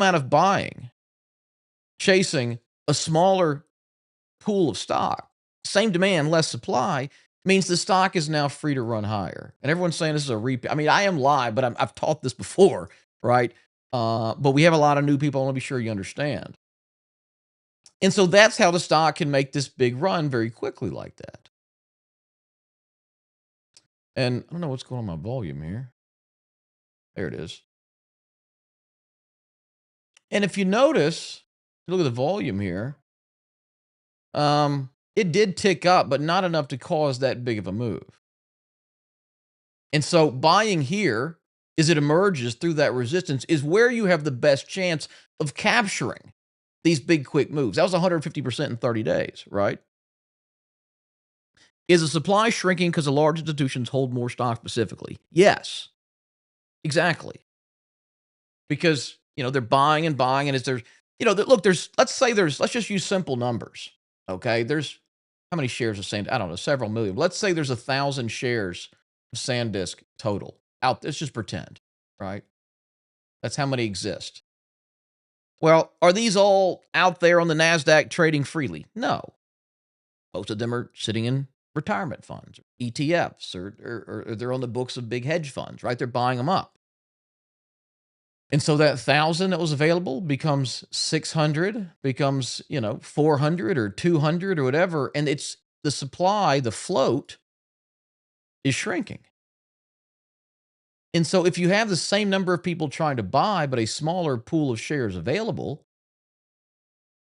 amount of buying chasing a smaller pool of stock, same demand, less supply, means the stock is now free to run higher. And everyone's saying this is a repeat. I mean, I am live, but I've taught this before, right? But we have a lot of new people. I want to be sure you understand. And so that's how the stock can make this big run very quickly like that. And I don't know what's going on with my volume here. There it is. And if you notice, look at the volume here. It did tick up, but not enough to cause that big of a move. And so buying here, as it emerges through that resistance, is where you have the best chance of capturing these big quick moves. That was 150% in 30 days, right? Is the supply shrinking because the large institutions hold more stock specifically? Yes, exactly. Because, they're buying and buying, and look, let's just use simple numbers, okay? There's, how many shares of SanDisk? I don't know, several million. Let's say there's 1,000 shares of SanDisk total out. Let's just pretend, right? That's how many exist. Well, are these all out there on the NASDAQ trading freely? No. Most of them are sitting in retirement funds, or ETFs, or they're on the books of big hedge funds, right? They're buying them up. And so that 1,000 that was available becomes 600, becomes, 400 or 200 or whatever. And it's the supply, the float is shrinking. And so if you have the same number of people trying to buy, but a smaller pool of shares available,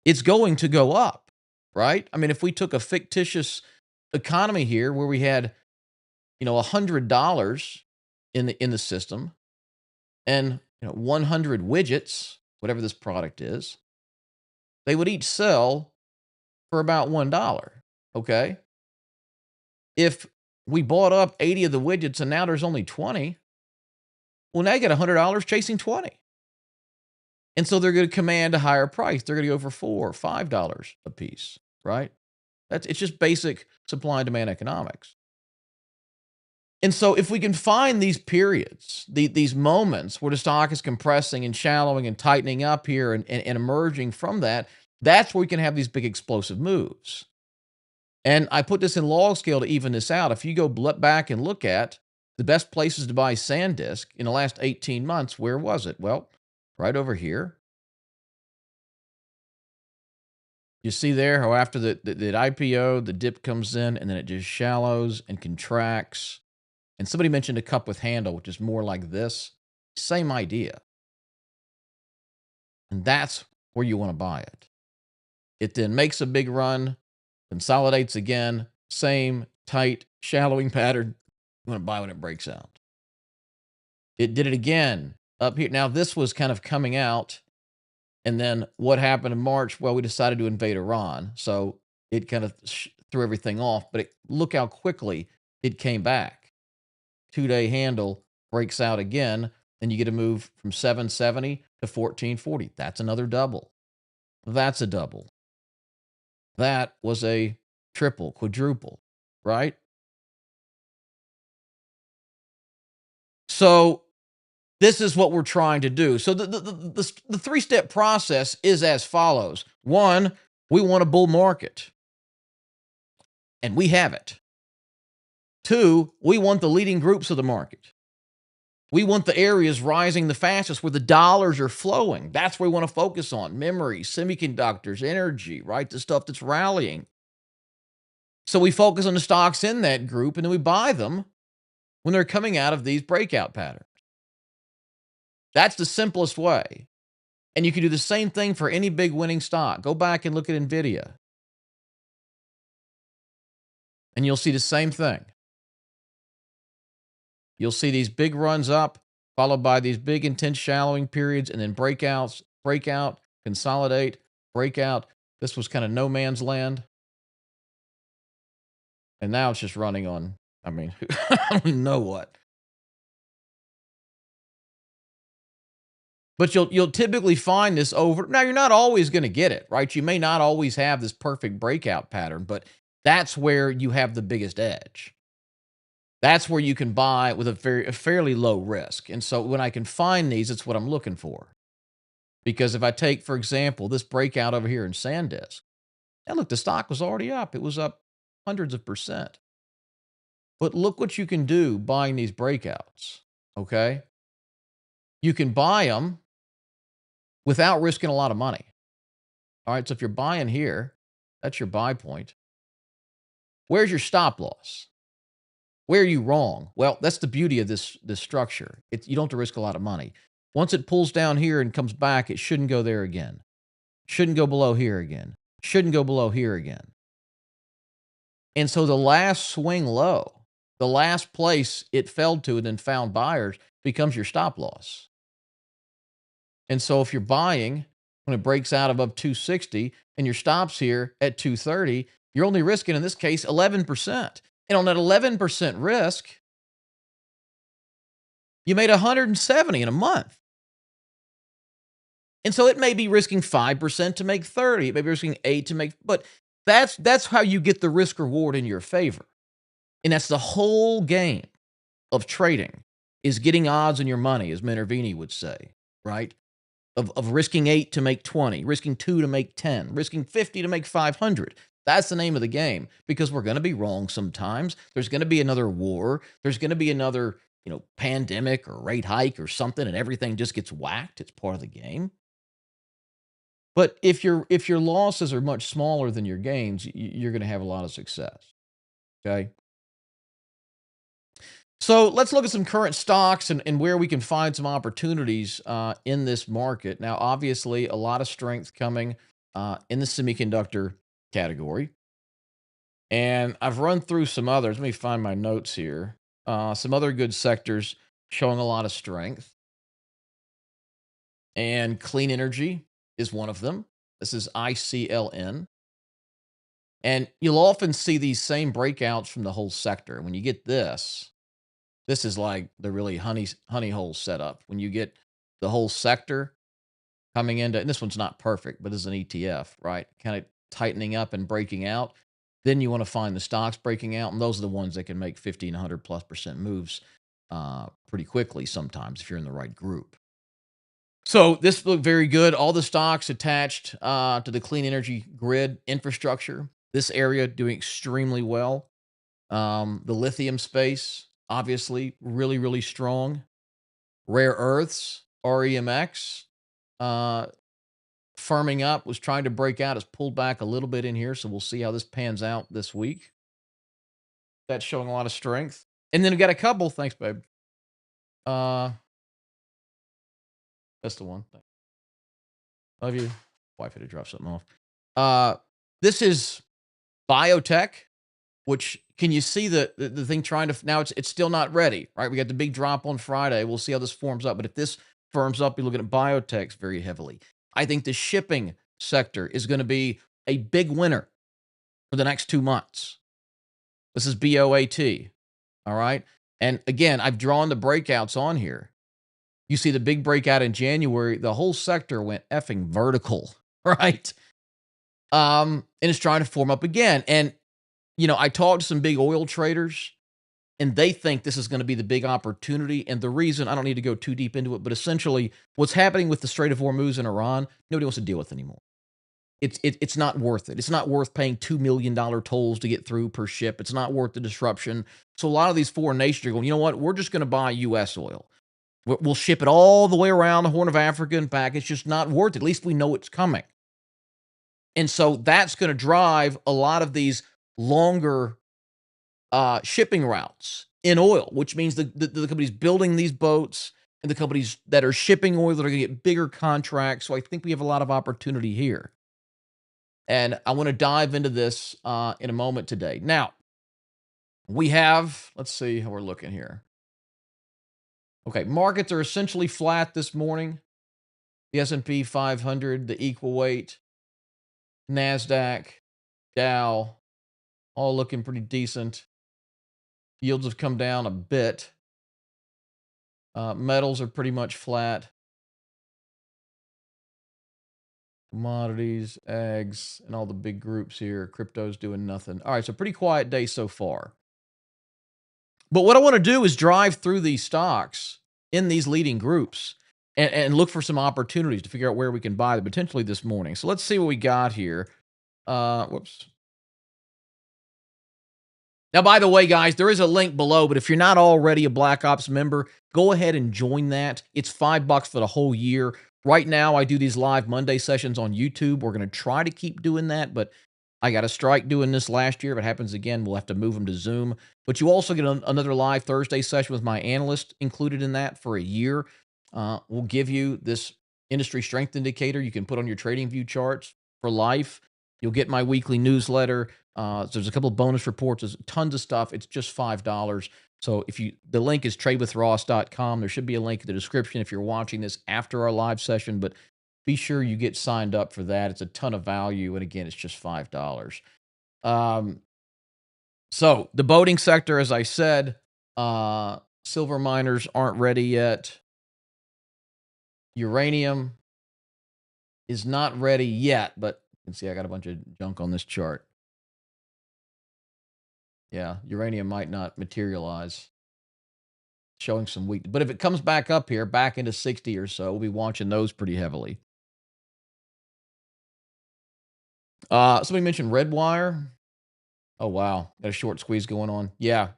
it's going to go up, right? I mean, if we took a fictitious economy here where we had, $100 in the system and 100 widgets, whatever this product is, they would each sell for about $1. Okay. If we bought up 80 of the widgets and now there's only 20, well, now you get $100 chasing 20. And so they're going to command a higher price. They're going to go for $4 or $5 a piece, right? It's just basic supply and demand economics. And so if we can find these periods, these moments where the stock is compressing and shallowing and tightening up here and emerging from that, that's where we can have these big explosive moves. And I put this in log scale to even this out. If you go back and look at the best places to buy SanDisk in the last 18 months, where was it? Well, right over here. You see there how after the IPO, the dip comes in and then it just shallows and contracts. And somebody mentioned a cup with handle, which is more like this. Same idea. And that's where you want to buy it. It then makes a big run, consolidates again, same tight, shallowing pattern. You want to buy when it breaks out. It did it again up here. Now, this was kind of coming out. And then what happened in March? Well, we decided to invade Iran. So it kind of threw everything off. But look how quickly it came back. 2-day handle breaks out again. Then you get a move from 770 to 1440. That's another double. That's a double. That was a triple, quadruple, right? So this is what we're trying to do. So the 3-step process is as follows. 1, we want a bull market. And we have it. 2, we want the leading groups of the market. We want the areas rising the fastest where the dollars are flowing. That's where we want to focus on. Memory, semiconductors, energy, right? The stuff that's rallying. So we focus on the stocks in that group and then we buy them when they're coming out of these breakout patterns. That's the simplest way. And you can do the same thing for any big winning stock. Go back and look at NVIDIA. And you'll see the same thing. You'll see these big runs up, followed by these big intense shallowing periods, and then breakouts, breakout, consolidate, breakout. This was kind of no man's land. And now it's just running on, I don't know what. But you'll typically find this over. Now, you're not always going to get it, right? You may not always have this perfect breakout pattern, but that's where you have the biggest edge. That's where you can buy with a fairly low risk. And so when I can find these, it's what I'm looking for. Because if I take, for example, this breakout over here in SanDisk, and look, the stock was already up. It was up hundreds of percent. But look what you can do buying these breakouts, okay? You can buy them without risking a lot of money. All right, so if you're buying here, that's your buy point. Where's your stop loss? Where are you wrong? Well, that's the beauty of this structure. You don't have to risk a lot of money. Once it pulls down here and comes back, it shouldn't go there again. Shouldn't go below here again. Shouldn't go below here again. And so the last swing low, the last place it fell to and then found buyers becomes your stop loss. And so if you're buying when it breaks out above 260 and your stops here at 230, you're only risking, in this case, 11%. And on that 11% risk, you made 170 in a month. And so it may be risking 5% to make 30. It may be risking 8 to make, but that's how you get the risk reward in your favor. And that's the whole game of trading, is getting odds on your money, as Minervini would say, right? Of risking 8 to make 20, risking 2 to make 10, risking 50 to make 500. That's the name of the game, because we're going to be wrong sometimes. There's going to be another war. There's going to be another, pandemic or rate hike or something, and everything just gets whacked. It's part of the game. But if your losses are much smaller than your gains, you're going to have a lot of success. Okay. So let's look at some current stocks and where we can find some opportunities in this market. Now, obviously, a lot of strength coming in the semiconductor category. And I've run through some others. Let me find my notes here. Some other good sectors showing a lot of strength. And clean energy is one of them. This is ICLN. And you'll often see these same breakouts from the whole sector. When you get this is like the really honey hole setup. When you get the whole sector coming into, and this one's not perfect, but this is an ETF, right? Kind of tightening up and breaking out. Then you want to find the stocks breaking out, and those are the ones that can make 50 and 100+% moves pretty quickly sometimes if you're in the right group. So this looked very good. All the stocks attached to the clean energy grid infrastructure. This area doing extremely well. The lithium space, obviously, really, really strong. Rare earths, REMX, firming up, was trying to break out. It's pulled back a little bit in here, so we'll see how this pans out this week. That's showing a lot of strength. And then we got a couple. Thanks, babe. That's the one. Love you. Wife had to drop something off. This is biotech, which, can you see the thing trying to, now it's still not ready, right? We got the big drop on Friday. We'll see how this forms up. But if this firms up, you're looking at biotechs very heavily. I think the shipping sector is going to be a big winner for the next 2 months. This is BOAT. All right. And again, I've drawn the breakouts on here. You see the big breakout in January, the whole sector went effing vertical, right? And it's trying to form up again. And, I talked to some big oil traders, and they think this is going to be the big opportunity. And the reason, I don't need to go too deep into it, but essentially what's happening with the Strait of Hormuz in Iran, nobody wants to deal with anymore. It's not worth it. It's not worth paying $2 million tolls to get through per ship. It's not worth the disruption. So a lot of these foreign nations are going, you know what? We're just going to buy U.S. oil. We'll ship it all the way around the Horn of Africa and back. It's just not worth it. At least we know it's coming. And so that's going to drive a lot of these longer shipping routes in oil, which means the companies building these boats and the companies that are shipping oil that are going to get bigger contracts. So I think we have a lot of opportunity here. And I want to dive into this in a moment today. Now, we have, let's see how we're looking here. Okay, markets are essentially flat this morning. The S&P 500, the equal weight, NASDAQ, Dow, all looking pretty decent. Yields have come down a bit. Metals are pretty much flat. Commodities, ags, and all the big groups here. Crypto's doing nothing. All right, so pretty quiet day so far. But what I want to do is drive through these stocks in these leading groups and look for some opportunities to figure out where we can buy them potentially this morning. So let's see what we got here. Whoops. Now, by the way, guys, there is a link below, but if you're not already a Black Ops member, go ahead and join that. It's $5 for the whole year. Right now, I do these live Monday sessions on YouTube. We're going to try to keep doing that, but I got a strike doing this last year. If it happens again, we'll have to move them to Zoom. But you also get another live Thursday session with my analyst included in that for a year. We'll give you this industry strength indicator you can put on your trading view charts for life. You'll get my weekly newsletter. There's a couple of bonus reports. There's tons of stuff. It's just $5. So the link is tradewithross.com. There should be a link in the description if you're watching this after our live session, but be sure you get signed up for that. It's a ton of value. And again, it's just $5. So the boating sector, as I said, silver miners aren't ready yet. Uranium is not ready yet, but you can see I got a bunch of junk on this chart. Yeah, uranium might not materialize, showing some weakness. But if it comes back up here, back into 60 or so, we'll be watching those pretty heavily. Somebody mentioned Redwire. Oh, wow. Got a short squeeze going on. Yeah.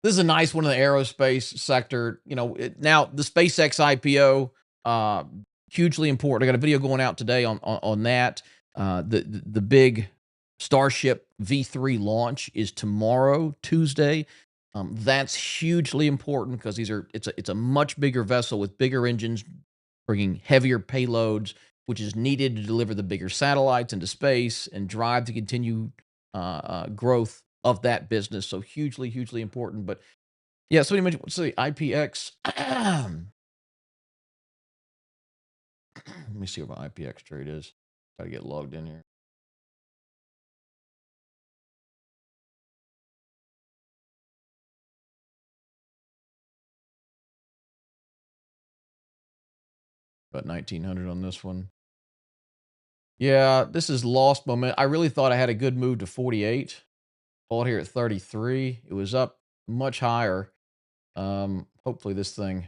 This is a nice one in the aerospace sector. Now the SpaceX IPO, hugely important. I got a video going out today on that. The big Starship V3 launch is tomorrow, Tuesday. That's hugely important because it's a much bigger vessel with bigger engines, bringing heavier payloads, which is needed to deliver the bigger satellites into space and drive the continued growth of that business. So hugely, hugely important. But yeah, so you mentioned, what's the IPX? Let me see what my IPX trade is. Gotta get logged in here. About 1900 on this one. Yeah, this is lost moment. I really thought I had a good move to 48. Bought here at 33. It was up much higher. Hopefully this thing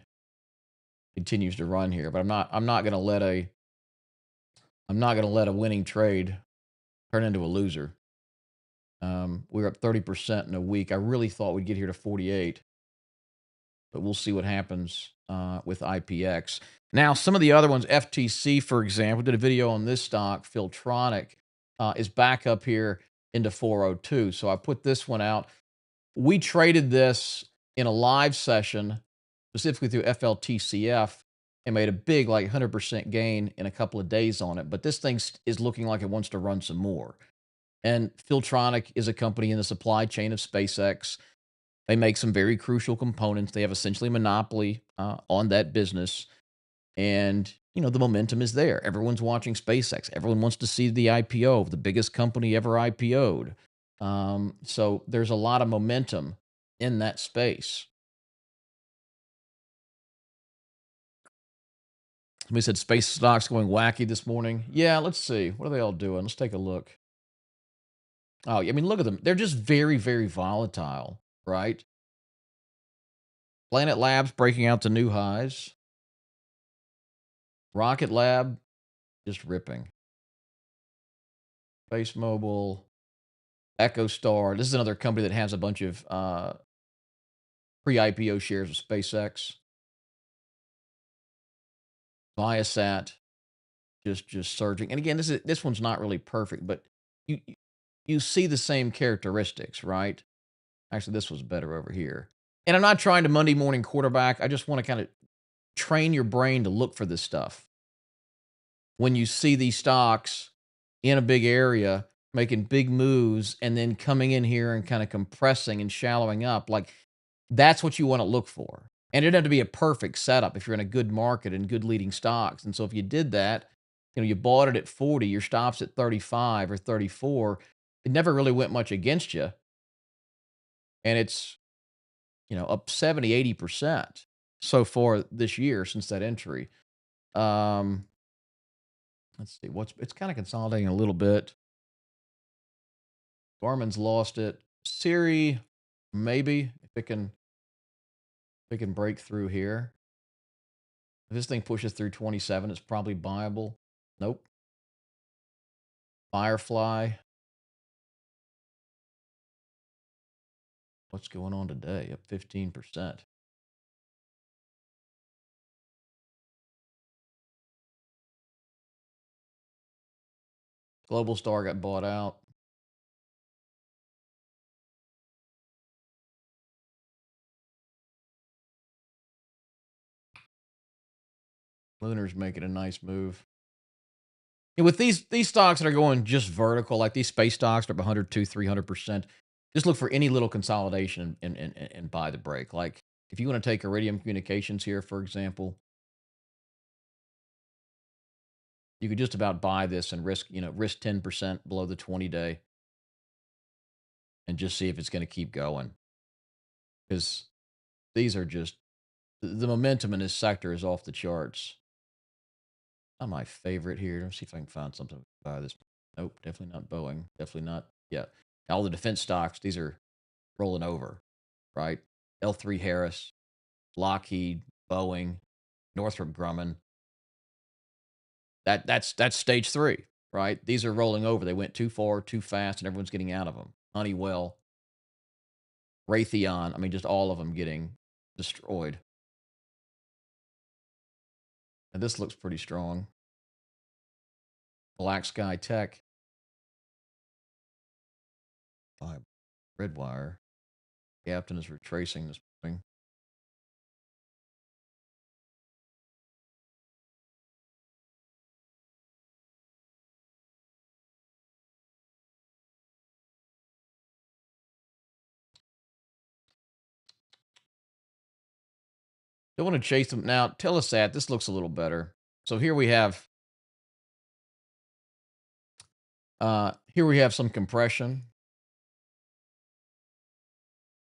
continues to run here, but I'm not gonna let a winning trade turn into a loser. We were up 30% in a week. I really thought we'd get here to 48, but we'll see what happens with IPX. Now, some of the other ones, FTC, for example, did a video on this stock. Filtronic is back up here into 402. So I put this one out. We traded this in a live session, specifically through FLTCF, and made a big, like 100% gain in a couple of days on it. But this thing is looking like it wants to run some more. And Filtronic is a company in the supply chain of SpaceX. They make some very crucial components. They have essentially a monopoly on that business. And, the momentum is there. Everyone's watching SpaceX. Everyone wants to see the IPO of the biggest company ever IPO'd. So there's a lot of momentum in that space. Somebody said space stocks going wacky this morning. Yeah, let's see. What are they all doing? Let's take a look. Oh, I mean, look at them. They're just very, very volatile, right? Planet Labs breaking out to new highs. Rocket Lab just ripping. Space Mobile, EchoStar. This is another company that has a bunch of pre-IPO shares of SpaceX. Viasat just surging. And again, this one's not really perfect, but you see the same characteristics, right? Actually, this was better over here. And I'm not trying to Monday morning quarterback. I just want to kind of train your brain to look for this stuff. When you see these stocks in a big area making big moves and then coming in here and kind of compressing and shallowing up, like that's what you want to look for. And it doesn't have to be a perfect setup if you're in a good market and good leading stocks. And so if you did that, you bought it at 40, your stop's at 35 or 34, it never really went much against you. And it's, up 70, 80% so far this year since that entry. Let's see, it's kind of consolidating a little bit. Garmin's lost it. Siri, maybe, if it can We can break through here. If this thing pushes through 27, it's probably buyable. Nope. Firefly. What's going on today? Up 15%. Global Star got bought out. Lunar's making a nice move. And with these stocks that are going just vertical, like these space stocks are up 100, 300%, just look for any little consolidation and buy the break. Like if you want to take Iridium Communications here, for example, you could just about buy this and risk 10% below the 20-day and just see if it's going to keep going. Because these are just the momentum in this sector is off the charts. Not my favorite here. Let's see if I can find something to buy this. Nope, definitely not Boeing. Definitely not. Yeah. All the defense stocks, these are rolling over, right? L3 Harris, Lockheed, Boeing, Northrop Grumman. That's stage 3, right? These are rolling over. They went too far, too fast, and everyone's getting out of them. Honeywell, Raytheon, I mean, just all of them getting destroyed. And this looks pretty strong. Black Sky Tech. Redwire. Captain is retracing this morning. Don't want to chase them. Now, Telesat, this looks a little better. So here we have some compression.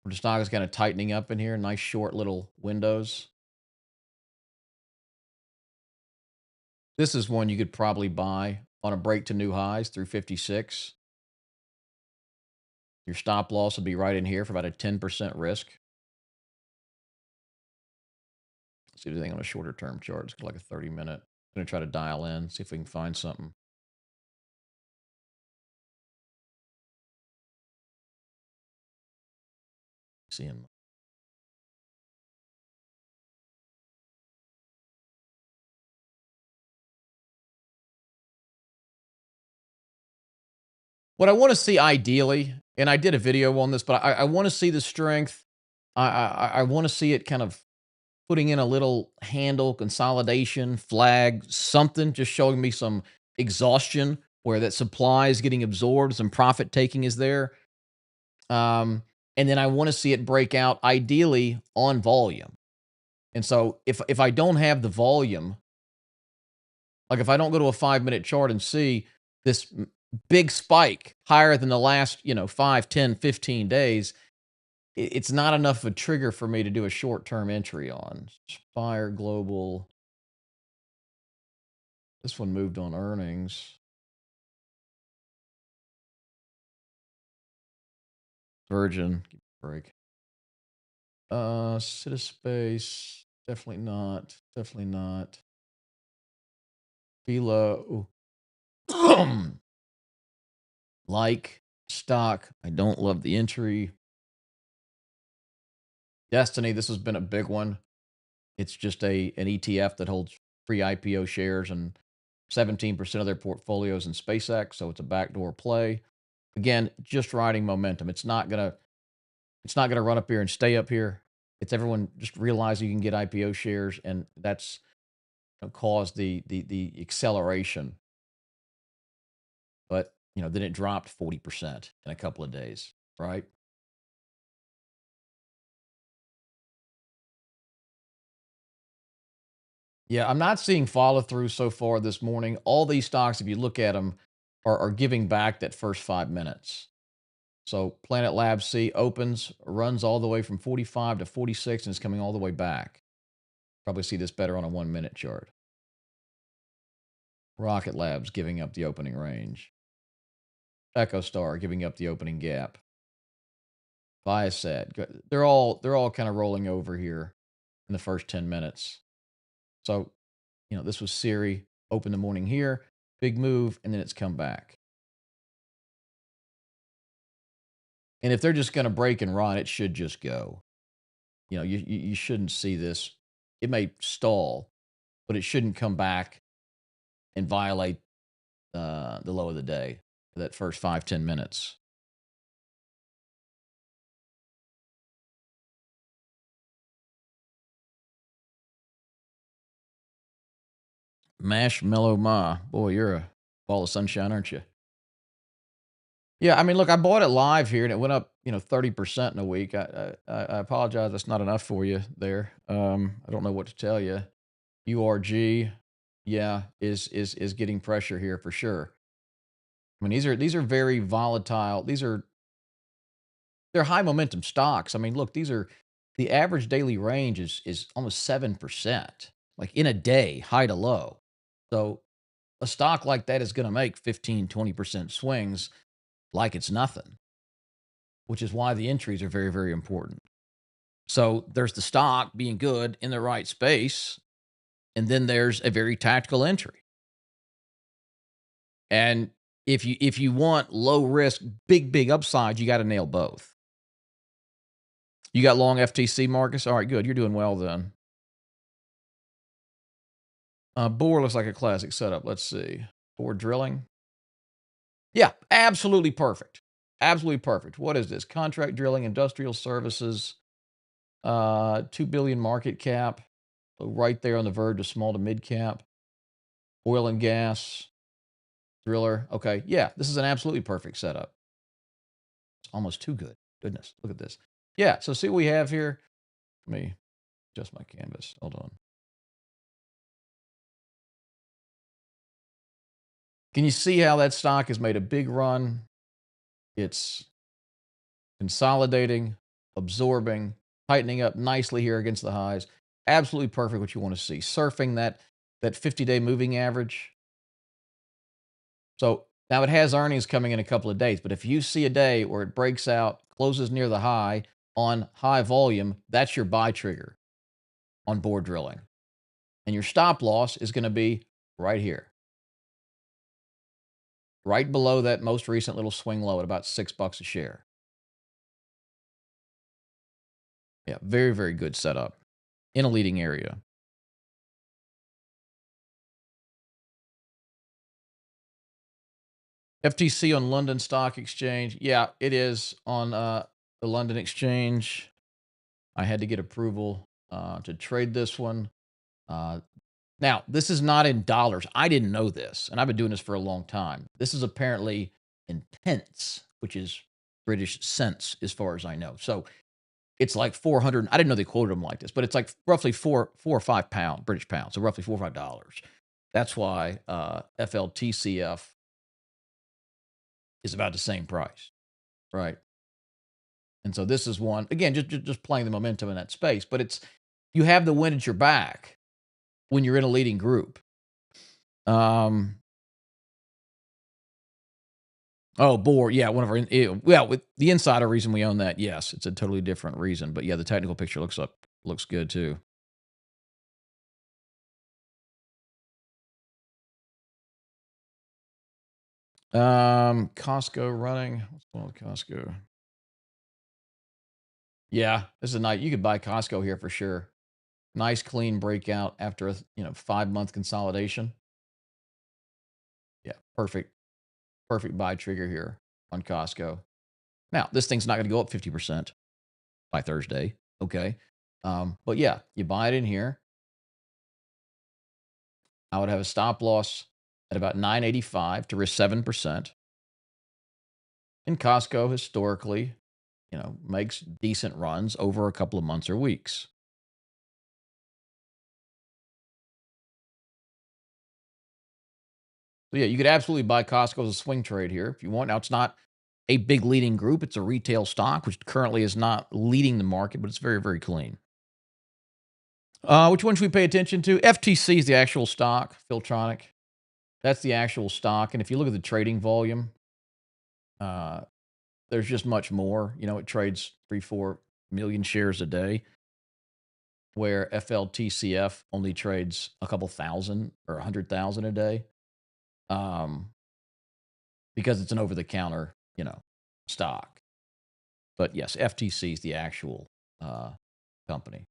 The stock is kind of tightening up in here. Nice short little windows. This is one you could probably buy on a break to new highs through 56. Your stop loss would be right in here for about a 10% risk. Let's see anything on a shorter term chart. It's like a 30-minute. I'm going to try to dial in, see if we can find something. See him. What I want to see ideally, and I did a video on this, but I want to see the strength. I want to see it kind of putting in a little handle, consolidation, flag, something, just showing me some exhaustion where that supply is getting absorbed, some profit taking is there. And then I want to see it break out ideally on volume. And so if I don't have the volume, like if I don't go to a 5-minute chart and see this big spike higher than the last, 5, 10, 15 days, it's not enough of a trigger for me to do a short-term entry on. Spire Global. This one moved on earnings. Virgin, give me a break. Citispace, definitely not. Definitely not. Below. Like stock, I don't love the entry. Destiny, this has been a big one. It's just an ETF that holds free IPO shares and 17% of their portfolios in SpaceX, so it's a backdoor play. Again, just riding momentum. It's not gonna run up here and stay up here. It's everyone just realizing you can get IPO shares, and that's caused the acceleration. But then it dropped 40% in a couple of days, right? Yeah, I'm not seeing follow through so far this morning. All these stocks, if you look at them, are giving back that first 5 minutes. So Planet Labs C opens, runs all the way from 45 to 46, and is coming all the way back. Probably see this better on a 1-minute chart. Rocket Labs giving up the opening range. EchoStar giving up the opening gap. Viasat, they're all kind of rolling over here. in the first 10 minutes. So, this was Siri, open the morning here, big move, and then it's come back. And if they're just going to break and run, it should just go. You shouldn't see this. It may stall, but it shouldn't come back and violate the low of the day for that first 5-10 minutes. Marshmallow Ma. Boy, you're a ball of sunshine, aren't you? Yeah, I mean, look, I bought it live here and it went up, 30% in a week. I apologize. That's not enough for you there. I don't know what to tell you. URG, yeah, is getting pressure here for sure. I mean, these are very volatile. They're high momentum stocks. I mean, look, the average daily range is almost 7%, like in a day, high to low. So a stock like that is going to make 15-20% swings like it's nothing, which is why the entries are very, very important. So there's the stock being good in the right space, and then there's a very tactical entry. And if you want low risk, big upside, you got to nail both. You got long FTC, Marcus? All right, good. You're doing well then. Borr looks like a classic setup. Let's see. Borr Drilling. Yeah, absolutely perfect. Absolutely perfect. What is this? Contract drilling, industrial services, 2 billion market cap, right there on the verge of small to mid cap. Oil and gas, driller. Okay, yeah, this is an absolutely perfect setup. It's almost too good. Goodness, look at this. Yeah, so see what we have here. Let me adjust my canvas. Hold on. Can you see how that stock has made a big run? It's consolidating, absorbing, tightening up nicely here against the highs. Absolutely perfect what you want to see. Surfing that 50-day moving average. So now it has earnings coming in a couple of days, but if you see a day where it breaks out, closes near the high on high volume, that's your buy trigger on Borr Drilling. And your stop loss is going to be right here, right below that most recent little swing low at about $6 a share. Yeah, very, very good setup in a leading area. FTC on London Stock Exchange. Yeah, it is on the London Exchange. I had to get approval to trade this one. Now, this is not in dollars. I didn't know this, and I've been doing this for a long time. This is apparently in pence, which is British cents, as far as I know. So it's like 400. I didn't know they quoted them like this, but it's like roughly four or five pound British pounds, so roughly $4 or $5. That's why FLTCF is about the same price, right? And so this is one again, just playing the momentum in that space. But you have the wind at your back when you're in a leading group. Oh, Borr, yeah, one of our well, with the insider reason we own that, yes, it's a totally different reason. But yeah, the technical picture looks good too. Costco running. What's going on with Costco? Yeah, this is a night you could buy Costco here for sure. Nice clean breakout after a 5-month consolidation. Yeah, perfect buy trigger here on Costco. Now this thing's not going to go up 50% by Thursday. Okay, but yeah, you buy it in here. I would have a stop loss at about 985 to risk 7%. And Costco historically, makes decent runs over a couple of months or weeks. So yeah, you could absolutely buy Costco as a swing trade here if you want. Now it's not a big leading group. It's a retail stock, which currently is not leading the market, but it's very, very clean. Which one should we pay attention to? FTC is the actual stock, Filtronic. That's the actual stock. And if you look at the trading volume, uh, there's just much more. It trades 3-4 million shares a day. where FLTCF only trades a couple thousand or 100,000 a day, um, because it's an over the counter, stock. But yes, FTC is the actual company.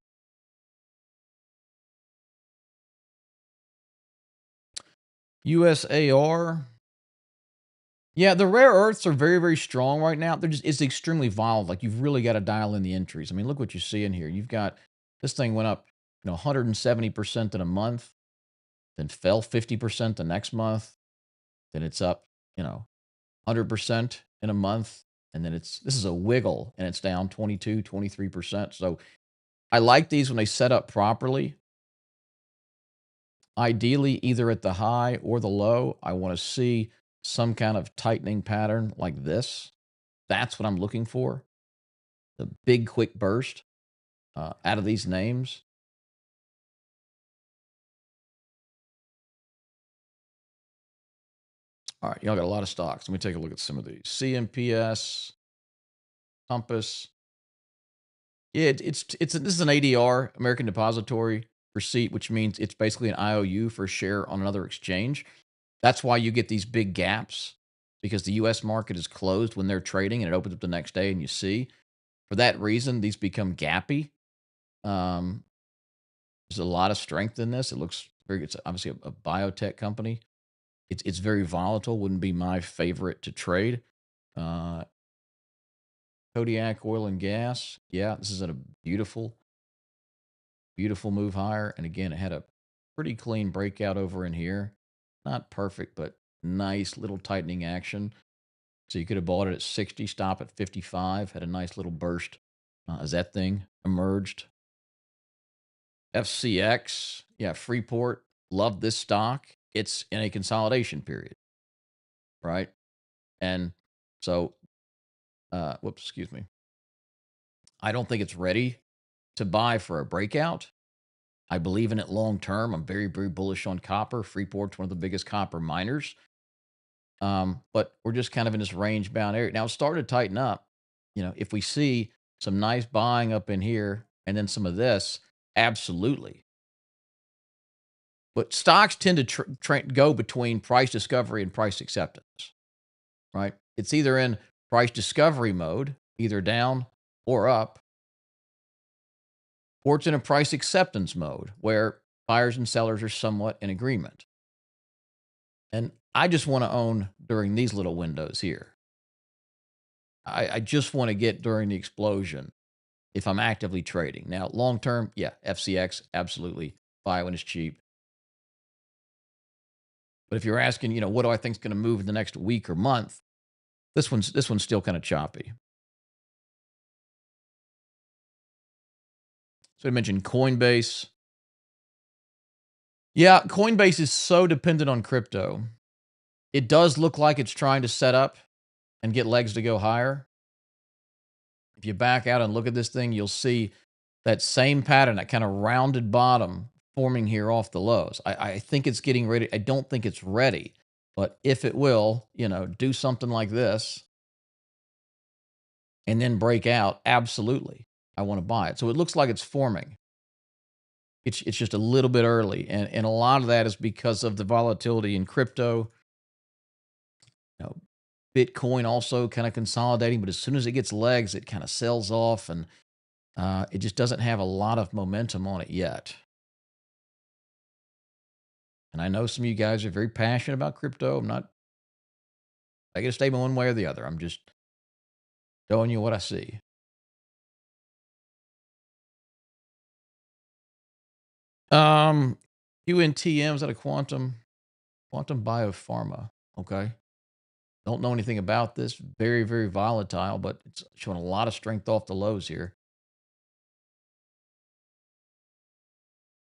USAR. Yeah, the rare earths are very, very strong right now. It's extremely volatile. Like you've really got to dial in the entries. I mean, look what you see in here. You've got this thing went up, 170% in a month, then fell 50% the next month. Then it's up, 100% in a month. And then this is a wiggle and it's down 22, 23%. So I like these when they set up properly. Ideally, either at the high or the low, I want to see some kind of tightening pattern like this. That's what I'm looking for. The big quick burst out of these names. All right, y'all got a lot of stocks. Let me take a look at some of these. CMPS, Compass. Yeah, this is an ADR, American Depository Receipt, which means it's basically an IOU for a share on another exchange. That's why you get these big gaps, because the U.S. market is closed when they're trading and it opens up the next day and you see. For that reason, these become gappy. There's a lot of strength in this. It's obviously a biotech company. It's very volatile. Wouldn't be my favorite to trade. Kodiak Oil and Gas. Yeah, this is a beautiful, beautiful move higher. And again, it had a pretty clean breakout over in here. Not perfect, but nice little tightening action. So you could have bought it at 60, stop at 55, had a nice little burst as that thing emerged. FCX, yeah, Freeport, love this stock. It's in a consolidation period, right? And so, excuse me. I don't think it's ready to buy for a breakout. I believe in it long term. I'm very, very bullish on copper. Freeport's one of the biggest copper miners. But we're just kind of in this range bound area. Now it's starting to tighten up. If we see some nice buying up in here and then some of this, absolutely. But stocks tend to go between price discovery and price acceptance, right? It's either in price discovery mode, either down or up, or it's in a price acceptance mode where buyers and sellers are somewhat in agreement. And I just want to own during these little windows here. I just want to get during the explosion if I'm actively trading. Now, long term, yeah, FCX, absolutely. Buy when it's cheap. But if you're asking, what do I think is going to move in the next week or month? This one's still kind of choppy. So I mentioned Coinbase. Yeah, Coinbase is so dependent on crypto. It does look like it's trying to set up and get legs to go higher. If you back out and look at this thing, you'll see that same pattern, that kind of rounded bottom forming here off the lows. I think it's getting ready. I don't think it's ready, but if it will, do something like this and then break out, absolutely, I want to buy it. So it looks like it's forming. It's just a little bit early, and a lot of that is because of the volatility in crypto. Bitcoin also kind of consolidating, but as soon as it gets legs, it kind of sells off, and it just doesn't have a lot of momentum on it yet. And I know some of you guys are very passionate about crypto. I'm not making a statement one way or the other. I'm just showing you what I see. QNTM, is that a quantum biopharma? Okay. Don't know anything about this. Very, very volatile, but it's showing a lot of strength off the lows here.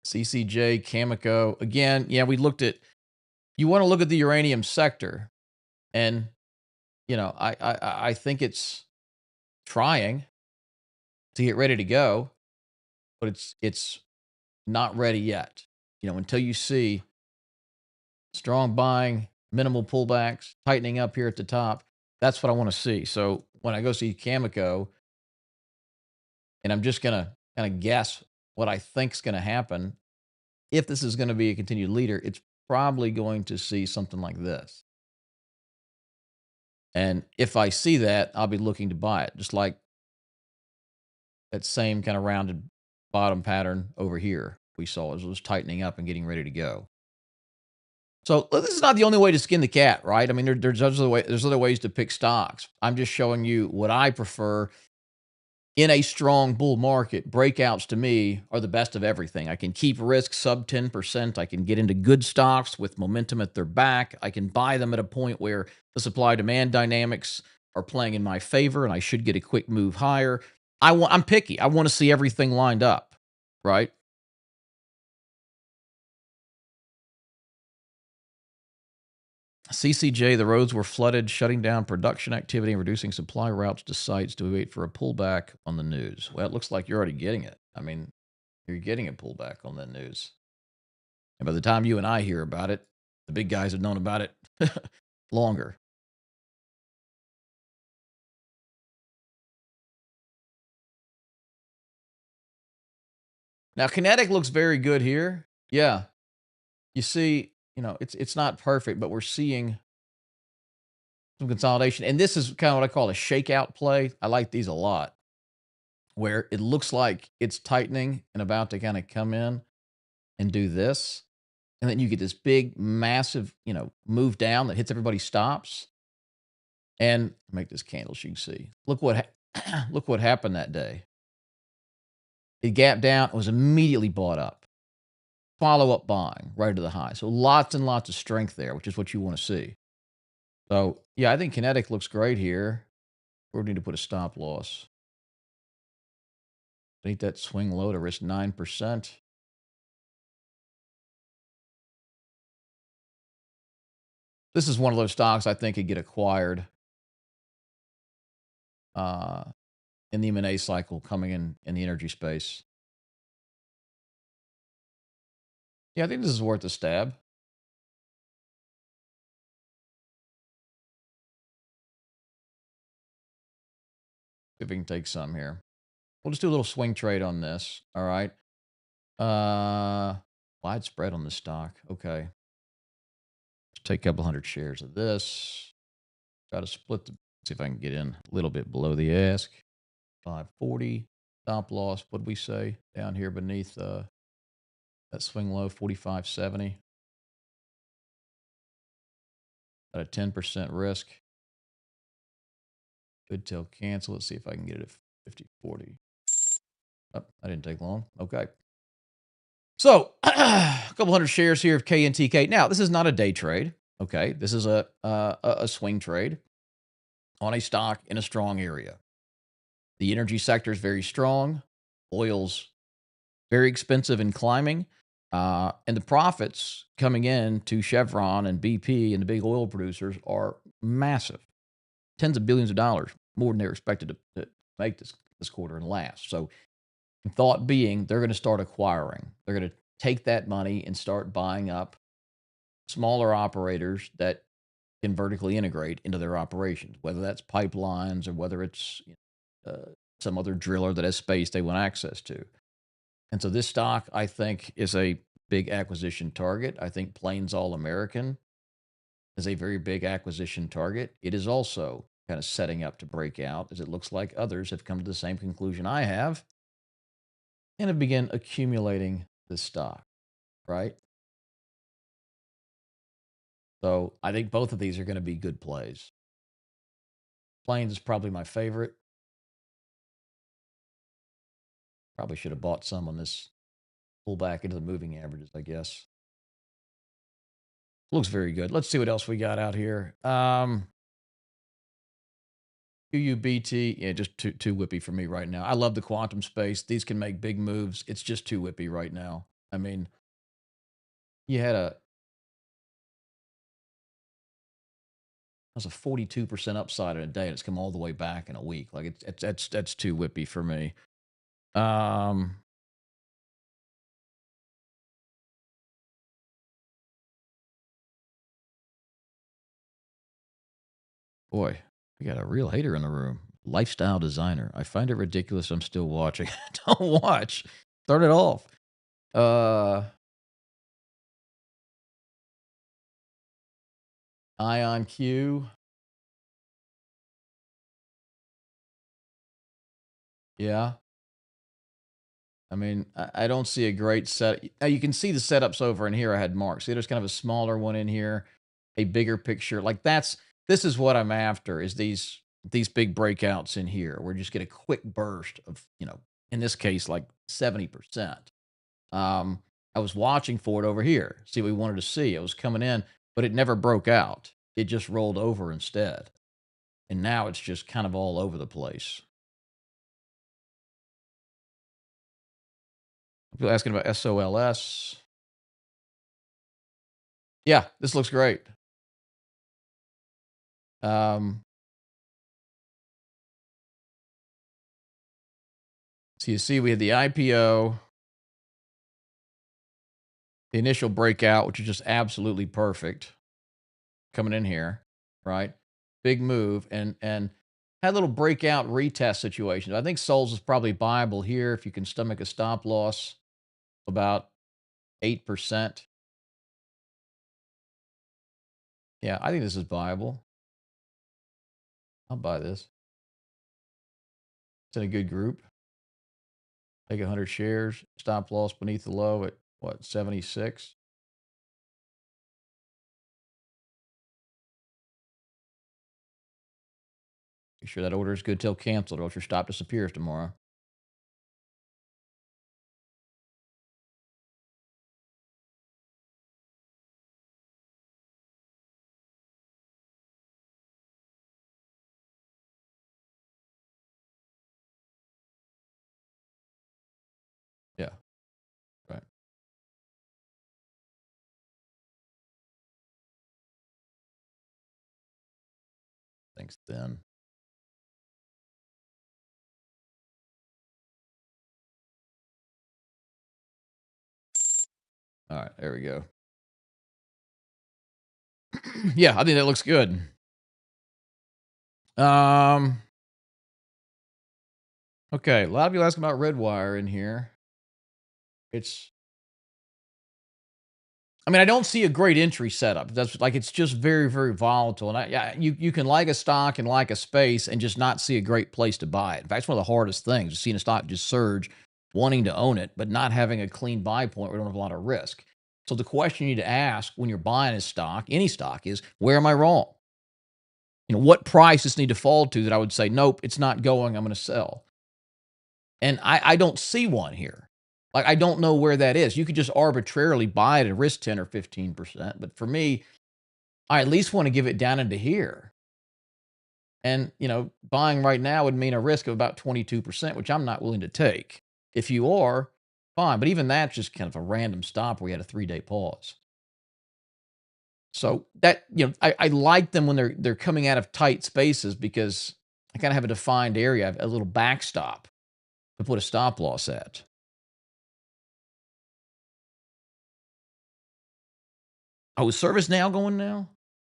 CCJ, Cameco. Again, yeah, you want to look at the uranium sector, and I think it's trying to get ready to go, but it's not ready yet. Until you see strong buying, minimal pullbacks, tightening up here at the top, that's what I want to see. So when I go see Cameco, and I'm just gonna kind of guess what I think's going to happen, if this is going to be a continued leader, it's probably going to see something like this. And if I see that, I'll be looking to buy it, just like that same kind of rounded bottom pattern over here we saw as it was tightening up and getting ready to go. So this is not the only way to skin the cat, right? I mean, there's other ways to pick stocks. I'm just showing you what I prefer in a strong bull market. Breakouts to me are the best of everything. I can keep risk sub 10%. I can get into good stocks with momentum at their back. I can buy them at a point where the supply demand dynamics are playing in my favor and I should get a quick move higher. I'm picky. I want to see everything lined up, right? CCJ, the roads were flooded, shutting down production activity and reducing supply routes to sites to wait for a pullback on the news. Well, it looks like you're already getting it. I mean, you're getting a pullback on that news. And by the time you and I hear about it, the big guys have known about it longer. Now, Kinetik looks very good here. Yeah. You see, it's not perfect, but we're seeing some consolidation. And this is kind of what I call a shakeout play. I like these a lot, where it looks like it's tightening and about to kind of come in and do this. And then you get this big, massive, move down that hits everybody's stops. And make this candle so you can see. Look look what happened that day. It gapped down, it was immediately bought up. Follow up buying right to the high. So lots and lots of strength there, which is what you want to see. So yeah, I think Kinetik looks great here. We need to put a stop loss. Beat that swing low to risk 9%. This is one of those stocks I think could get acquired in the M&A cycle coming in the energy space. Yeah, I think this is worth a stab. See if we can take some here. We'll just do a little swing trade on this. All right. Wide spread on this stock. Okay. Let's take a couple hundred shares of this. Try to split see if I can get in a little bit below the ask. 540. Stop loss. What did we say? Down here beneath that swing low, 45.70. At a 10% risk. Good till cancel. Let's see if I can get it at 50.40. Oh, that didn't take long. Okay. So, a couple hundred shares here of KNTK. Now, this is not a day trade. Okay. This is a swing trade on a stock in a strong area. The energy sector is very strong. Oil's very expensive and climbing. And the profits coming in to Chevron and BP and the big oil producers are massive. Tens of billions of dollars, more than they're expected to make this quarter and last. So, thought being, they're going to start acquiring. They're going to take that money and start buying up smaller operators that can vertically integrate into their operations, whether that's pipelines or whether it's some other driller that has space they want access to. And so this stock, I think, is a big acquisition target. I think Plains All American is a very big acquisition target. It is also kind of setting up to break out, as it looks like others have come to the same conclusion I have and have begun accumulating this stock, right? So I think both of these are going to be good plays. Plains is probably my favorite. Probably should have bought some on this pullback into the moving averages, I guess. Looks very good. Let's see what else we got out here. QUBT, yeah, just too whippy for me right now. I love the quantum space. These can make big moves. It's just too whippy right now. I mean, you had a 42% upside in a day, and it's come all the way back in a week. Like that's too whippy for me. Boy, we got a real hater in the room. Lifestyle designer. I find it ridiculous I'm still watching. Don't watch. Start it off. Uh, Ion Q. Yeah. I mean, I don't see a great set. Now you can see the setups over in here. I had marked. See, there's kind of a smaller one in here, a bigger picture. Like this is what I'm after is these big breakouts in here where you just get a quick burst of, in this case, like 70%. Um, I was watching for it over here. See what we wanted to see. It was coming in, but it never broke out. It just rolled over instead. And now it's just kind of all over the place. People asking about SOLS. Yeah, this looks great. Um, so you see, we had the IPO, the initial breakout, which is just absolutely perfect, coming in here, right? Big move, and had a little breakout retest situation. I think Souls is probably buyable here if you can stomach a stop loss about 8%. Yeah, I think this is buyable. I'll buy this. It's in a good group. Take 100 shares. Stop loss beneath the low at what, 76? Make sure that order is good till canceled, or else your stop disappears tomorrow. Yeah, right. Thanks, then. All right, there we go. Yeah, I think that looks good. Um, okay, a lot of you asking about Redwire in here. It's, I mean, I don't see a great entry setup. That's like it's just very, very volatile. And yeah, you can like a stock and like a space and just not see a great place to buy it. In fact, it's one of the hardest things, seeing a stock just surge, wanting to own it, but not having a clean buy point where we don't have a lot of risk. So the question you need to ask when you're buying a stock, any stock, is where am I wrong? What price does need to fall to that I would say, nope, it's not going, I'm going to sell. And I don't see one here. Like, I don't know where that is. You could just arbitrarily buy it at risk 10 or 15%. But for me, I at least want to give it down into here. And, buying right now would mean a risk of about 22%, which I'm not willing to take. If you are, fine. But even that's just kind of a random stop where we had a 3-day pause. So that, I like them when they're coming out of tight spaces because I kind of have a defined area, I have a little backstop to put a stop loss at. Oh, is ServiceNow going now?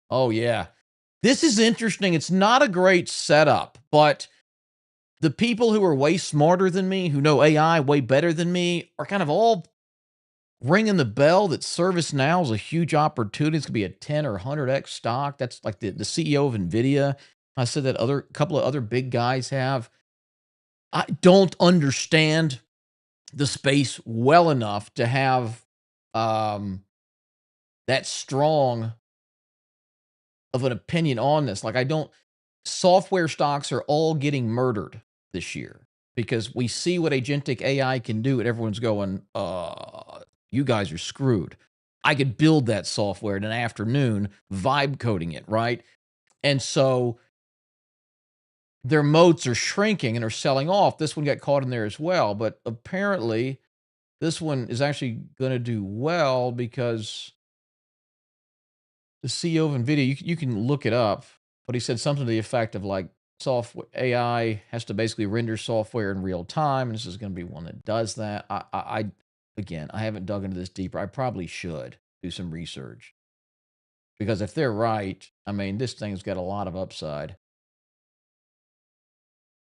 Oh, yeah. This is interesting. It's not a great setup, but the people who are way smarter than me, who know AI way better than me, are kind of all ringing the bell that ServiceNow is a huge opportunity. It's going to be a 10 or 100x stock. That's like the CEO of NVIDIA. I said that other couple of other big guys have. I don't understand the space well enough to have um, that strong of an opinion on this. Like, I don't, software stocks are all getting murdered this year because we see what agentic AI can do, and everyone's going, you guys are screwed. I could build that software in an afternoon, vibe coding it, right? And so their moats are shrinking and are selling off. This one got caught in there as well, but apparently this one is actually going to do well because the CEO of NVIDIA, you can look it up, but he said something to the effect of like software AI has to basically render software in real time, and this is going to be one that does that. Again, I haven't dug into this deeper. I probably should do some research because if they're right, I mean, this thing's got a lot of upside.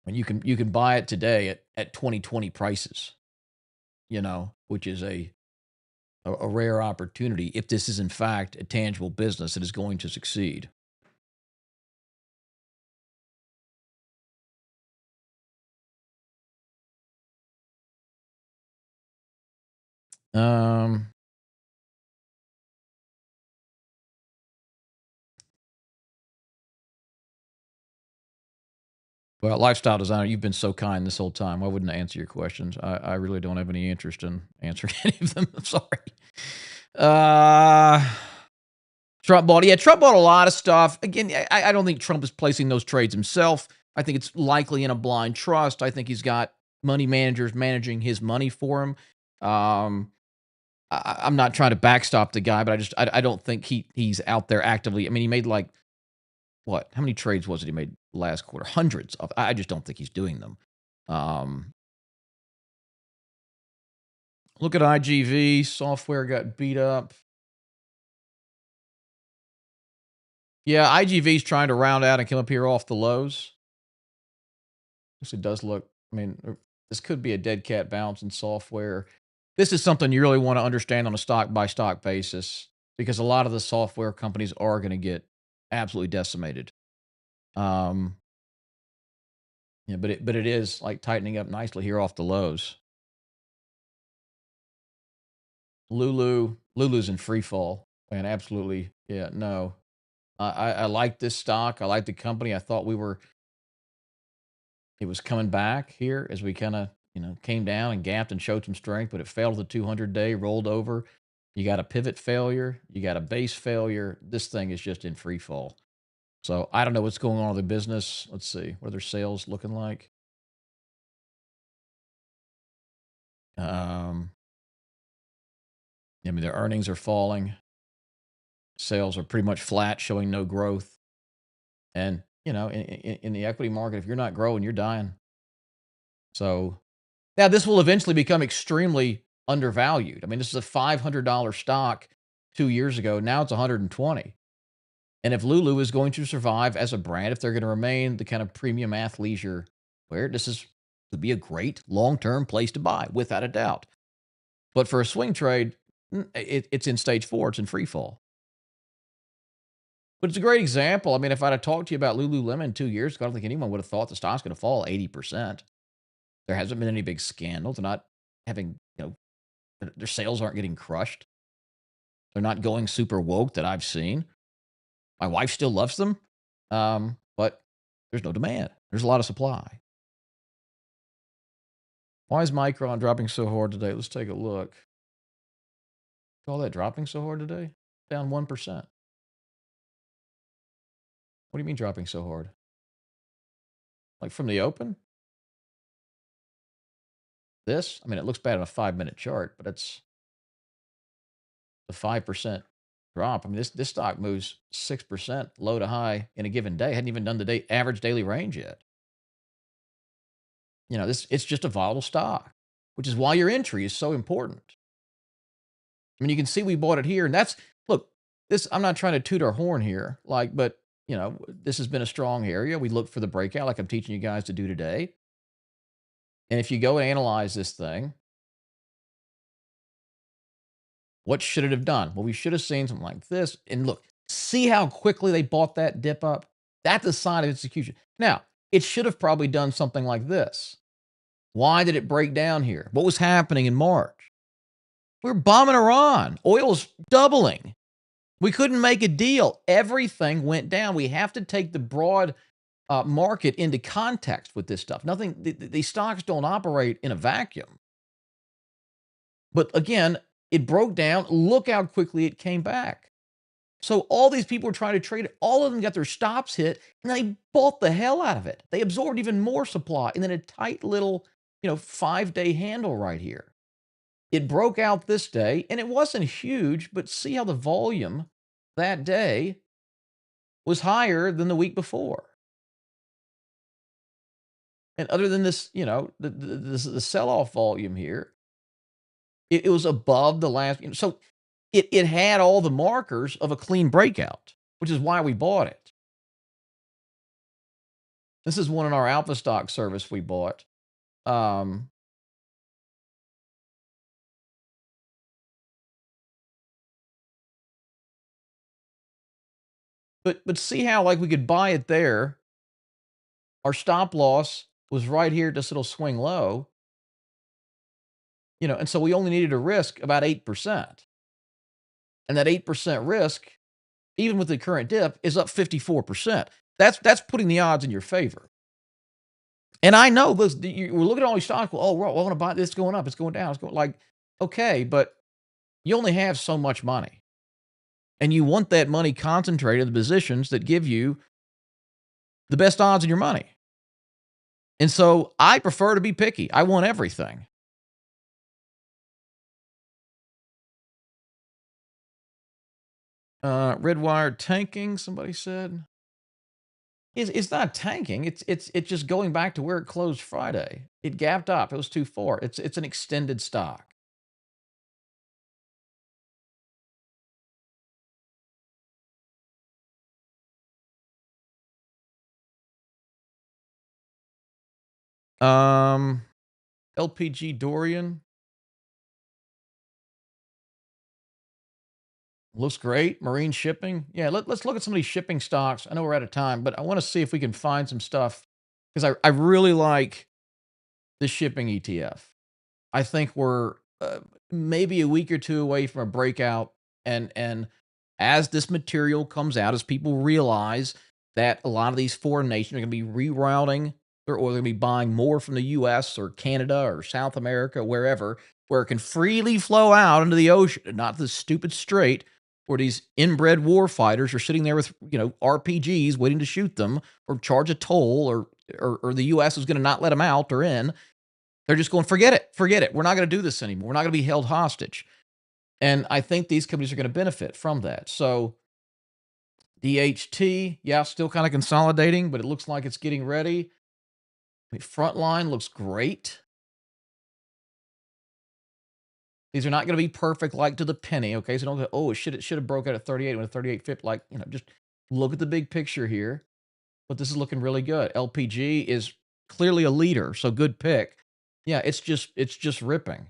And you can buy it today at 2020 prices. which is a rare opportunity if this is in fact a tangible business that is going to succeed. Um, well, lifestyle designer, you've been so kind this whole time. I wouldn't answer your questions. I really don't have any interest in answering any of them. I'm sorry. Uh, Trump bought a lot of stuff. Again, I don't think Trump is placing those trades himself. I think it's likely in a blind trust. I think he's got money managers managing his money for him. Um, I'm not trying to backstop the guy, but I don't think he's out there actively. I mean, he made like what? How many trades was it he made last quarter? Hundreds of. I just don't think he's doing them. Um, Look at IGV. Software got beat up. Yeah, IGV's trying to round out and come up here off the lows. This it does look. I mean, this could be a dead cat bounce in software. This is something you really want to understand on a stock by stock basis because a lot of the software companies are going to get absolutely decimated. Um, yeah, but it is like tightening up nicely here off the lows. Lulu's in free fall, and absolutely, yeah, no. I like this stock. I like the company. I thought it was coming back here as we kind of came down and gapped and showed some strength, but it failed the 200-day, rolled over. You got a pivot failure. You got a base failure. This thing is just in free fall. So I don't know what's going on with the business. Let's see. What are their sales looking like? Um, I mean, their earnings are falling. Sales are pretty much flat, showing no growth. And, in the equity market, if you're not growing, you're dying. So now this will eventually become extremely undervalued. I mean, this is a $500 stock 2 years ago. Now it's 120. And if Lulu is going to survive as a brand, if they're going to remain the kind of premium athleisure wear, this is would be a great long-term place to buy, without a doubt. But for a swing trade, it's in stage 4. It's in free fall. But it's a great example. I mean, if I'd have talked to you about Lululemon 2 years ago, I don't think anyone would have thought the stock's going to fall 80%. There hasn't been any big scandals. They're not having, their sales aren't getting crushed. They're not going super woke that I've seen. My wife still loves them, but there's no demand. There's a lot of supply. Why is Micron dropping so hard today? Let's take a look. All that dropping so hard today? Down 1%. What do you mean dropping so hard? Like from the open? This? I mean, it looks bad on a 5-minute chart, but it's a 5% drop. I mean, this stock moves 6% low to high in a given day. Hadn't even done the average daily range yet. It's just a volatile stock, which is why your entry is so important. I mean, you can see we bought it here, and look, this, I'm not trying to toot our horn here, but this has been a strong area. We look for the breakout, like I'm teaching you guys to do today. And if you go and analyze this thing, what should it have done? Well, we should have seen something like this. And look, see how quickly they bought that dip up? That's a sign of execution. Now, it should have probably done something like this. Why did it break down here? What was happening in March? We're bombing Iran. Oil's doubling. We couldn't make a deal. Everything went down. We have to take the broad market into context with this stuff. Nothing. These stocks don't operate in a vacuum. But again, it broke down. Look how quickly it came back. So all these people were trying to trade it. All of them got their stops hit, and they bought the hell out of it. They absorbed even more supply, and then a tight little, 5-day handle right here. It broke out this day, and it wasn't huge, but see how the volume that day was higher than the week before. And other than this, the sell-off volume here, it was above the last. So it had all the markers of a clean breakout, which is why we bought it. This is one in our Alpha Stock service we bought. But see how, like, we could buy it there. Our stop loss was right here, this little swing low, and so we only needed to risk about 8%. And that 8% risk, even with the current dip, is up 54%. That's putting the odds in your favor. And I know this, we're looking at all these stocks. Well, oh, I want to buy this. It's going up. It's going down. It's going like, okay, but you only have so much money. And you want that money concentrated in the positions that give you the best odds in your money. And so I prefer to be picky. I want everything. Red wire tanking, somebody said. It's not tanking. It's just going back to where it closed Friday. It gapped up. It was too far. It's an extended stock. Um, LPG Dorian looks great. Marine shipping. Yeah, let's look at some of these shipping stocks. I know we're out of time, but I want to see if we can find some stuff because I really like the shipping ETF. I think we're maybe a week or two away from a breakout, and as this material comes out, as people realize that a lot of these foreign nations are going to be rerouting their oil, they're going to be buying more from the U.S. or Canada or South America, wherever, where it can freely flow out into the ocean, and not the stupid strait where these inbred war fighters are sitting there with RPGs waiting to shoot them or charge a toll, or the U.S. is going to not let them out or in. They're just going, forget it, forget it. We're not going to do this anymore. We're not going to be held hostage. And I think these companies are going to benefit from that. So DHT, yeah, still kind of consolidating, but it looks like it's getting ready. Frontline looks great. These are not going to be perfect like to the penny, okay? So don't go, oh, it should have broke out at 38 when a 38.50. Like, just look at the big picture here. But this is looking really good. LPG is clearly a leader, so good pick. Yeah, it's just ripping.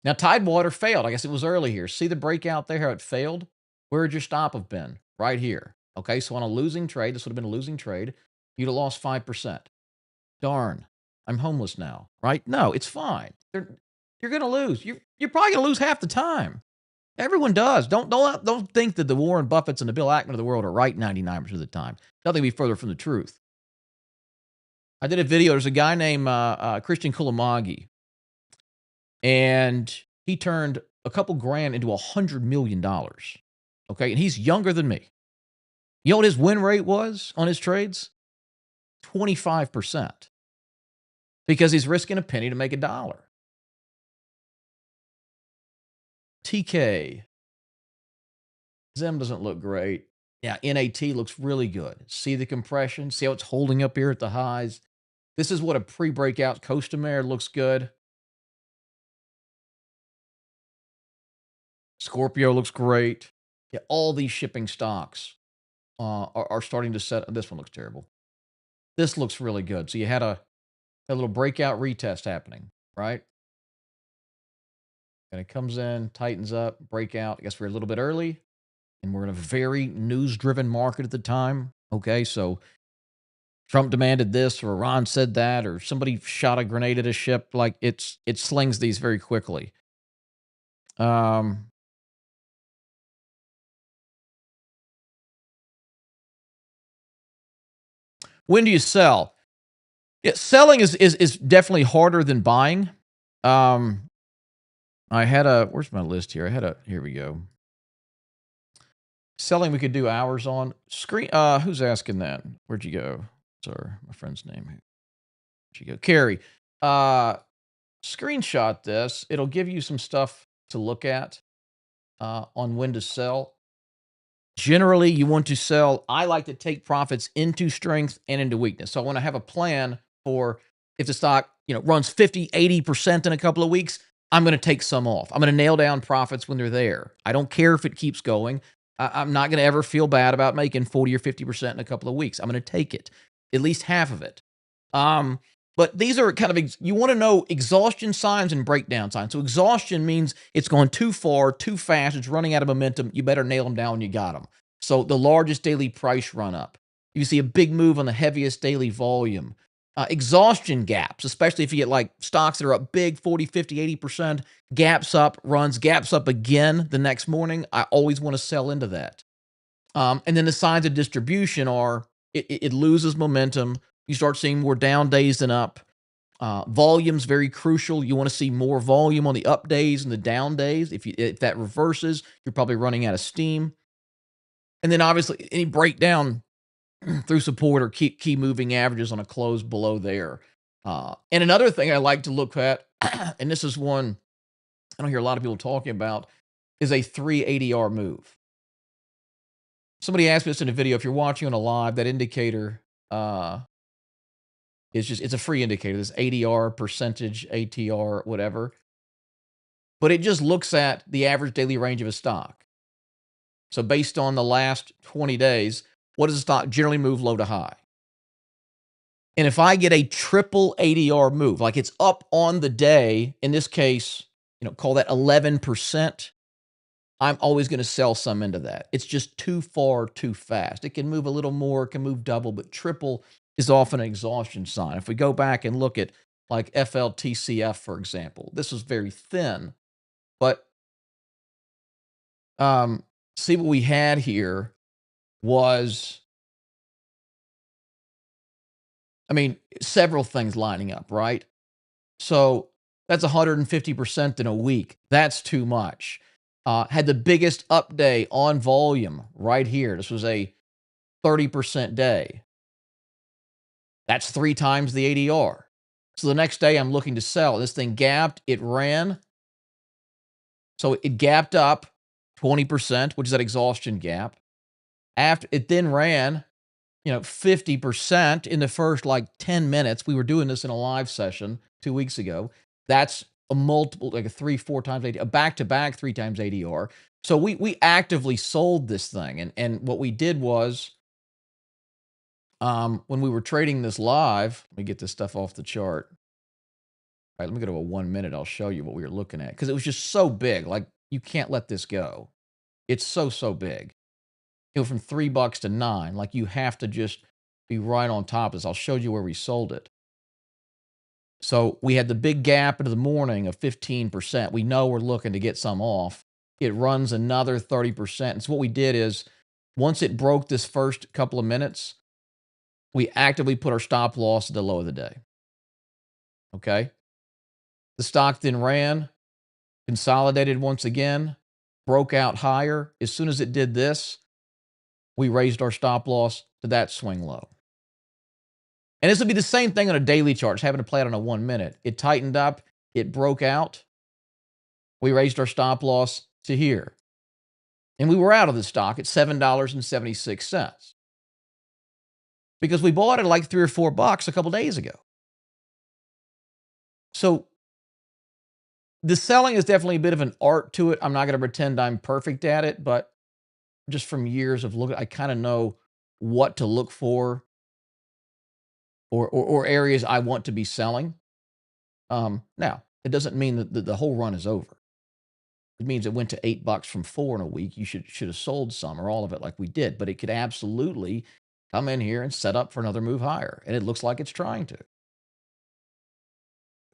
Now, Tidewater failed. I guess it was early here. See the breakout there, how it failed? Where would your stop have been? Right here. Okay, so on a losing trade, this would have been a losing trade. You'd have lost 5%. Darn, I'm homeless now, right? No, it's fine. You're going to lose. You're probably going to lose half the time. Everyone does. Don't think that the Warren Buffetts and the Bill Ackman of the world are right 99% of the time. Nothing be further from the truth. I did a video. There's a guy named Christian Kulamagi, and he turned a couple grand into $100 million. Okay, and he's younger than me. You know what his win rate was on his trades? 25%. Because he's risking a penny to make a dollar. TK. Zim doesn't look great. Yeah, NAT looks really good. See the compression? See how it's holding up here at the highs? This is what a pre-breakout Costamare looks good. Scorpio looks great. Yeah, all these shipping stocks are starting to set. This one looks terrible. This looks really good. So you had a little breakout retest happening, right? And it comes in, tightens up, breakout. I guess we're a little bit early, and we're in a very news-driven market at the time. Okay, so Trump demanded this, or Iran said that, or somebody shot a grenade at a ship. Like it slings these very quickly. When do you sell? Yeah, selling is definitely harder than buying. I had where's my list here? Here we go. Selling we could do hours on. Screen who's asking that? Where'd you go? Sorry, my friend's name. Where'd you go? Carrie. Screenshot this. It'll give you some stuff to look at on when to sell. Generally, you want to sell. I like to take profits into strength and into weakness. So I want to have a plan for if the stock, runs 50, 80% in a couple of weeks, I'm going to take some off. I'm going to nail down profits when they're there. I don't care if it keeps going. I'm not going to ever feel bad about making 40 or 50% in a couple of weeks. I'm going to take it, at least half of it. But these are kind of, you want to know exhaustion signs and breakdown signs. So exhaustion means it's gone too far, too fast, it's running out of momentum. You better nail them down when you got them. So the largest daily price run up. You see a big move on the heaviest daily volume. Exhaustion gaps, especially if you get like stocks that are up big 40, 50, 80%, gaps up, runs, gaps up again the next morning. I always want to sell into that. And then the signs of distribution are it loses momentum. You start seeing more down days than up. Volume's very crucial. You want to see more volume on the up days and the down days. If that reverses, you're probably running out of steam. And then obviously any breakdown through support or key moving averages on a close below there. And another thing I like to look at, and this is one I don't hear a lot of people talking about, is a 380R move. Somebody asked me this in a video. If you're watching on a live, that indicator it's a free indicator. This ADR, percentage, ATR, whatever. But it just looks at the average daily range of a stock. So based on the last 20 days, what does a stock generally move low to high? And if I get a triple ADR move, like it's up on the day, in this case, call that 11%, I'm always going to sell some into that. It's just too far, too fast. It can move a little more, it can move double, but triple is often an exhaustion sign. If we go back and look at like FLTCF, for example, this was very thin, but see what we had here was, several things lining up, right? So that's 150% in a week. That's too much. Had the biggest up day on volume right here. This was a 30% day. That's 3 times the ADR. So the next day I'm looking to sell. This thing gapped, it ran. So it gapped up 20%, which is that exhaustion gap. After it then ran, 50% in the first like 10 minutes. We were doing this in a live session 2 weeks ago. That's a multiple, like a 3-4 times ADR, a back-to-back 3 times ADR. So we actively sold this thing. And what we did was, when we were trading this live, let me get this stuff off the chart. All right, let me go to a 1 minute. I'll show you what we were looking at because it was just so big. Like, you can't let this go. It's so big. It went from $3 to $9. Like, you have to just be right on top of this. I'll show you where we sold it. So we had the big gap into the morning of 15%. We know we're looking to get some off. It runs another 30%. And so what we did is, once it broke this first couple of minutes, we actively put our stop loss at the low of the day. Okay? The stock then ran, consolidated once again, broke out higher. As soon as it did this, we raised our stop loss to that swing low. And this would be the same thing on a daily chart, just having to play it on a 1 minute. It tightened up, it broke out. We raised our stop loss to here. And we were out of the stock at $7.76 because we bought it at like $3 or $4 a couple days ago. So the selling is definitely a bit of an art to it. I'm not going to pretend I'm perfect at it, but just from years of looking, I kind of know what to look for or areas I want to be selling. Now, it doesn't mean that the whole run is over. It means it went to $8 from 4 in a week. You should have sold some or all of it like we did, but it could absolutely come in here and set up for another move higher. And it looks like it's trying to.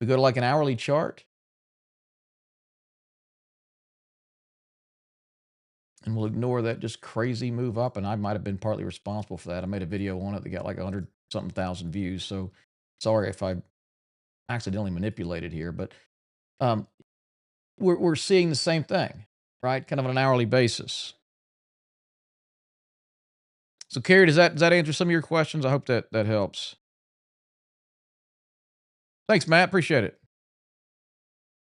We go to like an hourly chart. And we'll ignore that just crazy move up. And I might have been partly responsible for that. I made a video on it that got like 100-something thousand views. So sorry if I accidentally manipulated here, but we're seeing the same thing, right? Kind of on an hourly basis. So Carrie, does that answer some of your questions? I hope that helps. Thanks, Matt. Appreciate it.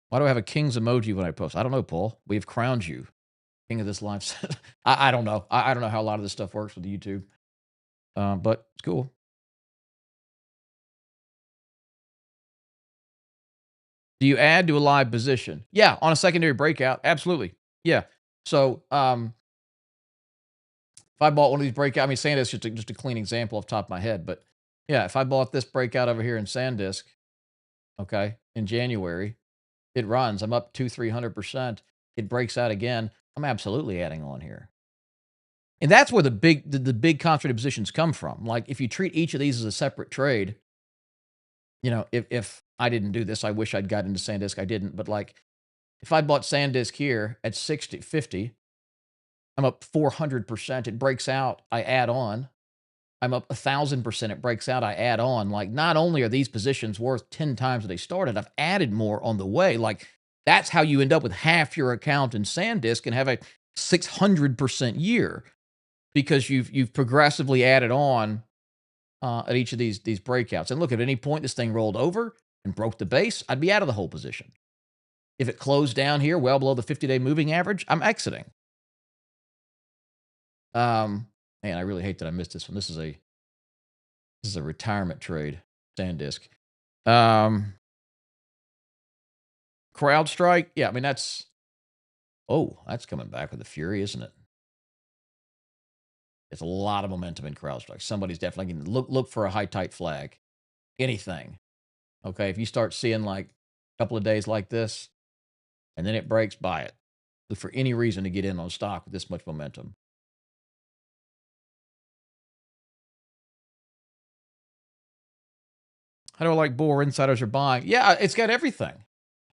Why do I have a king's emoji when I post? I don't know, Paul. We have crowned you king of this live. I don't know. I don't know how a lot of this stuff works with YouTube, but it's cool. Do you add to a live position? Yeah, on a secondary breakout, absolutely. Yeah. So if I bought one of these breakout, SanDisk just a clean example off the top of my head, but yeah, if I bought this breakout over here in SanDisk, okay, in January, it runs. I'm up 200-300%. It breaks out again. I'm absolutely adding on here. And that's where the big concentrated positions come from. Like, if you treat each of these as a separate trade, if I didn't do this, I wish I'd got into SanDisk. I didn't, but like, if I bought SanDisk here at 50, I'm up 400%. It breaks out, I add on. I'm up 1,000%. It breaks out, I add on. Like, not only are these positions worth 10 times what they started, I've added more on the way. Like, that's how you end up with half your account in SanDisk and have a 600% year, because you've progressively added on at each of these breakouts. And look, at any point this thing rolled over and broke the base, I'd be out of the whole position. If it closed down here well below the 50-day moving average, I'm exiting. Man, I really hate that I missed this one. This is a retirement trade, SanDisk. CrowdStrike, yeah, I mean, that's coming back with a fury, isn't it? It's a lot of momentum in CrowdStrike. Somebody's definitely going to look for a high tight flag. Anything. Okay, if you start seeing like a couple of days like this, and then it breaks, buy it. Look for any reason to get in on stock with this much momentum. How do I like Borr? Insiders are buying. Yeah, it's got everything,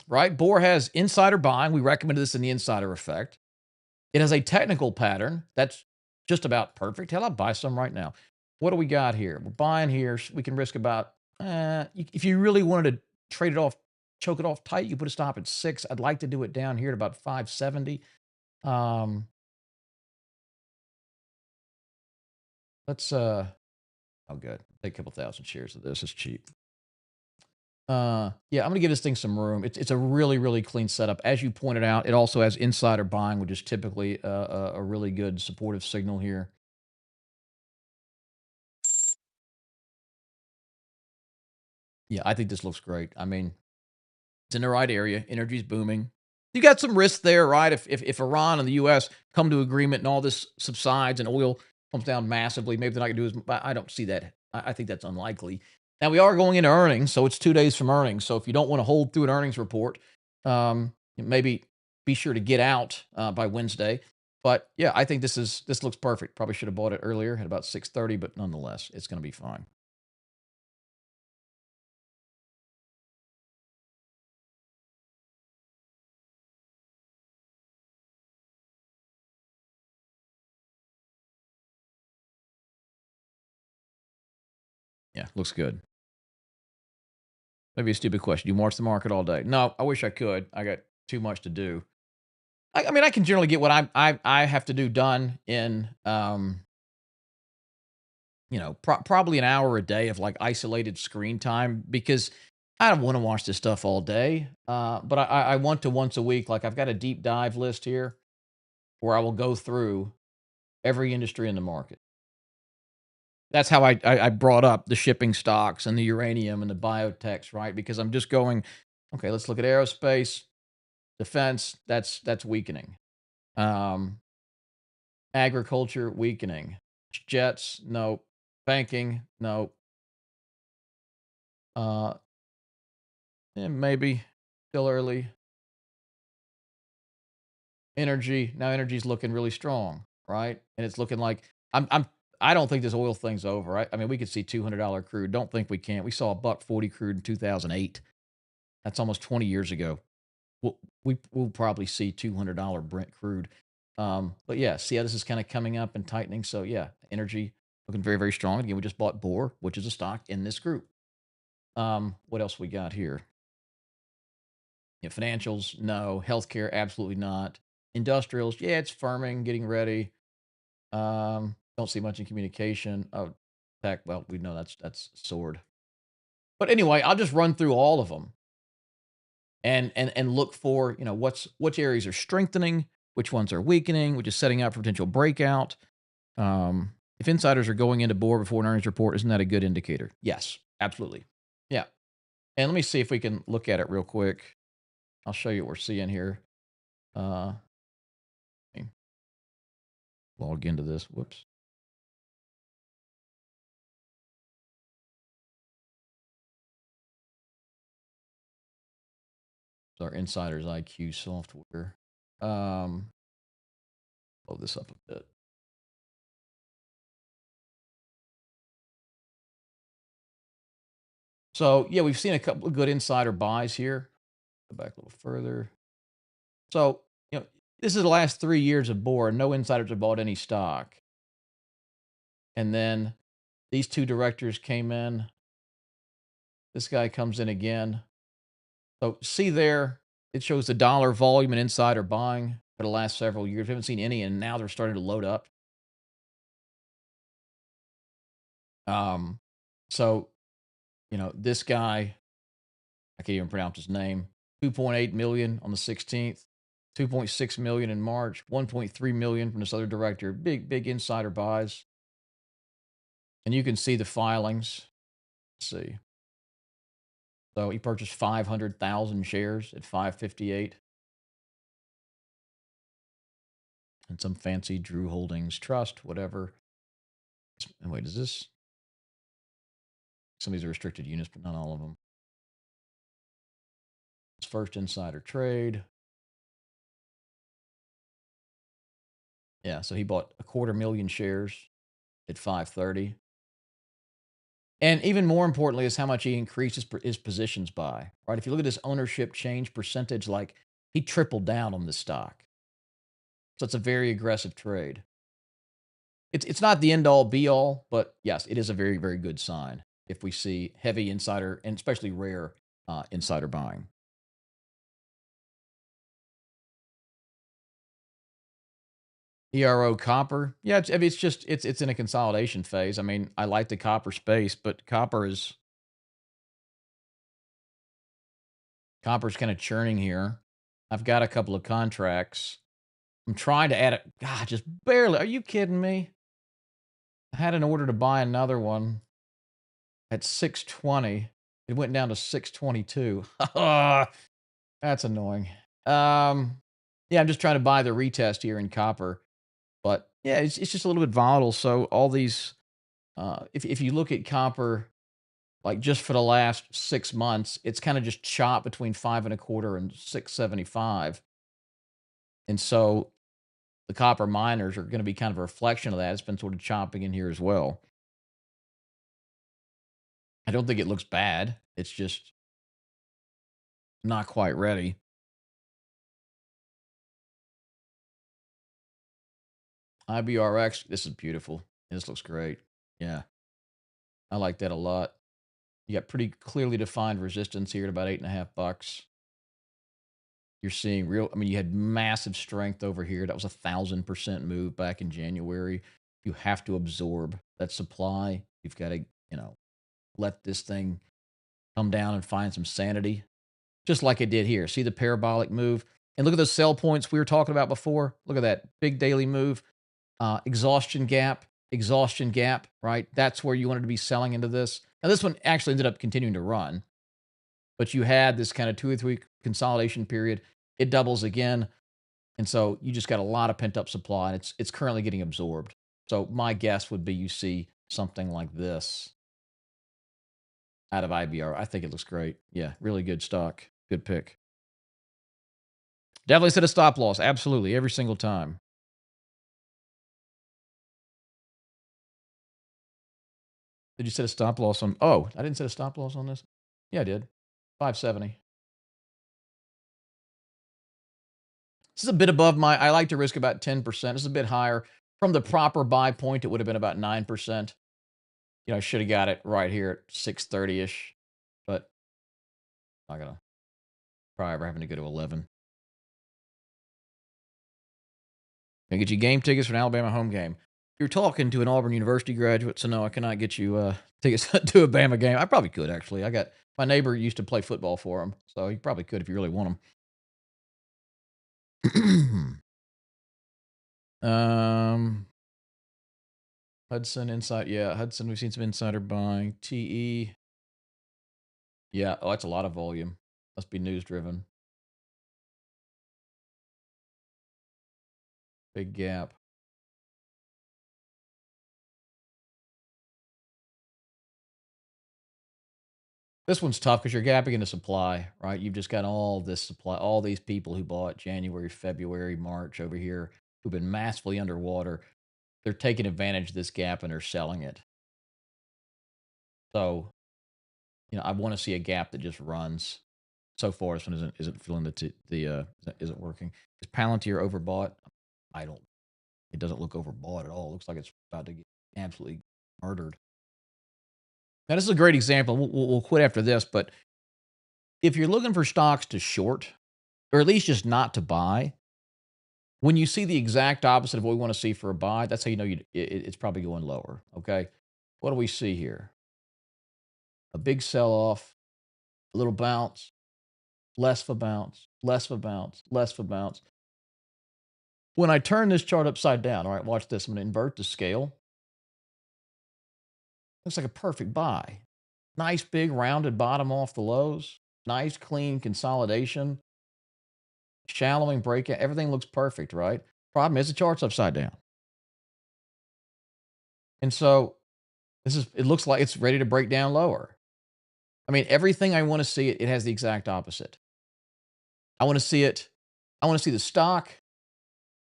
right? Borr has insider buying. We recommended this in the insider effect. It has a technical pattern that's just about perfect. Hell, I'll buy some right now. What do we got here? We're buying here. We can risk about, if you really wanted to trade it off, choke it off tight, you put a stop at 6. I'd like to do it down here at about 570. Let's, oh, good. Take a couple thousand shares of this. It's cheap. Yeah, I'm gonna give this thing some room. It's a really, really clean setup. As you pointed out, it also has insider buying, which is typically a really good supportive signal here. Yeah, I think this looks great. I mean, it's in the right area. Energy's booming. You got some risk there, right? If Iran and the U.S. come to agreement and all this subsides and oil comes down massively, maybe they're not gonna do as. I don't see that. I think that's unlikely. Now, we are going into earnings, so it's 2 days from earnings. So if you don't want to hold through an earnings report, maybe be sure to get out by Wednesday. But yeah, I think this looks perfect. Probably should have bought it earlier at about 6:30, but nonetheless, it's going to be fine. Yeah, looks good. Maybe a stupid question. You watch the market all day? No, I wish I could. I got too much to do. I mean, I can generally get what I have to do done in probably an hour a day of like isolated screen time, because I don't want to watch this stuff all day. But I want to once a week. Like, I've got a deep dive list here where I will go through every industry in the market. That's how I brought up the shipping stocks and the uranium and the biotechs, right? Because I'm just going, okay, let's look at aerospace, defense. That's weakening. Um, Agriculture, weakening. Jets, nope. Banking, nope. Uh, maybe still early. Energy, now energy's looking really strong, right? And it's looking like I don't think this oil thing's over. I mean, we could see $200 crude. Don't think we can't. We saw a buck 40 crude in 2008. That's almost 20 years ago. We'll probably see $200 Brent crude. But yeah, see how this is kind of coming up and tightening. So yeah, energy looking very, very strong. Again, we just bought Borr, which is a stock in this group. What else we got here? Yeah, financials, no. Healthcare, absolutely not. Industrials, yeah, it's firming, getting ready. Don't see much in communication. Oh, tech, well, we know that's sword. But anyway, I'll just run through all of them and look for, which areas are strengthening, which ones are weakening, which is setting up for potential breakout. If insiders are going into Borr before an earnings report, isn't that a good indicator? Yes, absolutely. Yeah. And let me see if we can look at it real quick. I'll show you what we're seeing here. Let me log into this. Whoops. It's our insiders IQ software. Blow this up a bit. So yeah, we've seen a couple of good insider buys here. Go back a little further. So, this is the last 3 years of Borr, and no insiders have bought any stock. And then these two directors came in. This guy comes in again. So see there, it shows the dollar volume and insider buying for the last several years. We haven't seen any, and now they're starting to load up. Um, so, this guy, I can't even pronounce his name, 2.8 million on the 16th, 2.6 million in March, 1.3 million from this other director. Big, big insider buys. And you can see the filings. Let's see. So he purchased 500,000 shares at 558. And some fancy Drew Holdings Trust, whatever. And wait, is this? Some of these are restricted units, but not all of them. His first insider trade. Yeah, so he bought 250,000 shares at 530. And even more importantly is how much he increased his positions by, right? If you look at his ownership change percentage, like he tripled down on the stock. So it's a very aggressive trade. It's not the end all be all, but yes, it is a very, very good sign if we see heavy insider and especially rare insider buying. ERO copper. Yeah, I mean, it's in a consolidation phase. I mean, I like the copper space, but copper's kind of churning here. I've got a couple of contracts. I'm trying to add it. God, just barely. Are you kidding me? I had an order to buy another one at 620. It went down to 622. That's annoying. Yeah, I'm just trying to buy the retest here in copper. But yeah, it's just a little bit volatile. So all these, if you look at copper, like just for the last 6 months, it's kind of just chopped between 5.25 and 675. And so the copper miners are going to be kind of a reflection of that. It's been sort of chopping in here as well. I don't think it looks bad. It's just not quite ready. IBRX, this is beautiful. This looks great. Yeah, I like that a lot. You got pretty clearly defined resistance here at about 8.5 bucks. You're seeing real, I mean, you had massive strength over here. That was 1,000% move back in January. You have to absorb that supply. You've got to, let this thing come down and find some sanity, just like it did here. See the parabolic move? And look at those sell points we were talking about before. Look at that big daily move. Exhaustion gap, right? That's where you wanted to be selling into this. Now, this one actually ended up continuing to run, but you had this kind of 2 or 3 week consolidation period. It doubles again. And so you just got a lot of pent up supply, and it's currently getting absorbed. So my guess would be you see something like this out of IBR. I think it looks great. Yeah, really good stock. Good pick. Definitely set a stop loss. Absolutely. Every single time. Did you set a stop loss on? Oh, I didn't set a stop loss on this. Yeah, I did. 570. This is a bit above I like to risk about 10%. This is a bit higher. From the proper buy point, it would have been about 9%. I should have got it right here at 630-ish, but I'm not going to cry over having to go to 11. Can I get you game tickets for an Alabama home game? You're talking to an Auburn University graduate, so no, I cannot get you tickets to a Bama game. I probably could, actually. My neighbor used to play football for him, so you probably could if you really want them. Hudson Insight. Yeah, Hudson, we've seen some insider buying. TE. Yeah, oh, that's a lot of volume. Must be news driven. Big gap. This one's tough because you're gapping into supply, right? You've just got all this supply, all these people who bought January, February, March over here who've been massively underwater. They're taking advantage of this gap and they're selling it. So I want to see a gap that just runs. So far, this one isn't feeling isn't working. Is Palantir overbought? I don't. It doesn't look overbought at all. It looks like it's about to get absolutely murdered. Now, this is a great example. We'll quit after this, but if you're looking for stocks to short, or at least just not to buy, when you see the exact opposite of what we want to see for a buy, that's how you know it's probably going lower. Okay, what do we see here? A big sell-off, a little bounce, less of a bounce, less of a bounce, less of a bounce. When I turn this chart upside down, all right, watch this. I'm going to invert the scale. Looks like a perfect buy. Nice big rounded bottom off the lows. Nice clean consolidation. Shallowing breakout. Everything looks perfect, right? Problem is the chart's upside down. And so it looks like it's ready to break down lower. I mean, everything I want to see, it has the exact opposite. I want to see the stock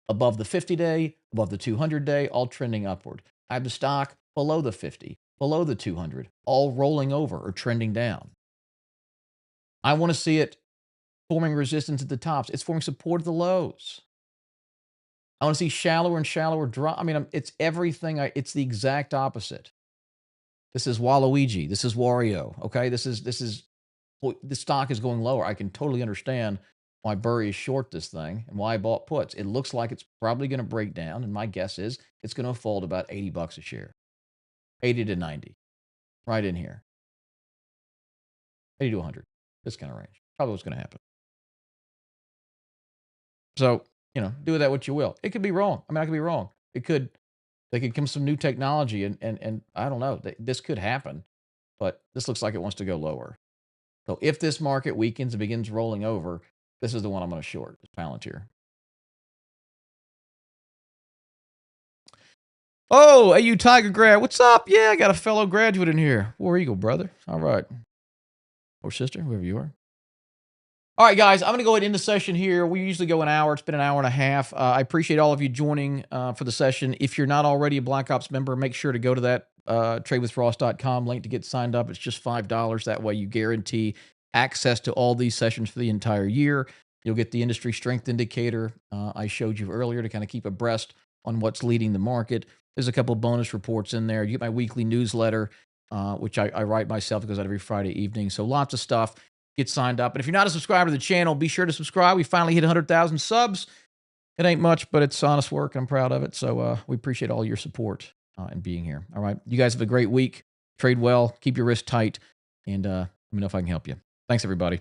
above the 50-day, above the 200-day, all trending upward. I have the stock below the 50, below the 200, all rolling over or trending down. I want to see it forming resistance at the tops. It's forming support at the lows. I want to see shallower and shallower drop. I mean, it's everything. It's the exact opposite. This is Waluigi. This is Wario. Okay, this is the stock is going lower. I can totally understand why Burry is short this thing and why I bought puts. It looks like it's probably going to break down, and my guess is it's going to fall to about $80 a share, 80 to 90, right in here, 80 to 100, this kind of range. Probably what's going to happen. So do with that what you will. It could be wrong. I mean, I could be wrong. They could come some new technology, and I don't know. This could happen, but this looks like it wants to go lower. So if this market weakens and begins rolling over, this is the one I'm going to short. It's Palantir. Oh, hey, you Tiger grad. What's up? Yeah, I got a fellow graduate in here. War Eagle, brother. All right. Or sister, whoever you are. All right, guys, I'm going to go ahead and end the session here. We usually go an hour. It's been an hour and a half. I appreciate all of you joining for the session. If you're not already a Black Ops member, make sure to go to that tradewithfrost.com link to get signed up. It's just $5. That way you guarantee access to all these sessions for the entire year. You'll get the industry strength indicator I showed you earlier to kind of keep abreast on what's leading the market. There's a couple bonus reports in there. You get my weekly newsletter, which I write myself. It goes out every Friday evening. So lots of stuff. Get signed up. And if you're not a subscriber to the channel, be sure to subscribe. We finally hit 100,000 subs. It ain't much, but it's honest work. I'm proud of it. So we appreciate all your support and being here. All right. You guys have a great week. Trade well. Keep your wrists tight. And let me know if I can help you. Thanks, everybody.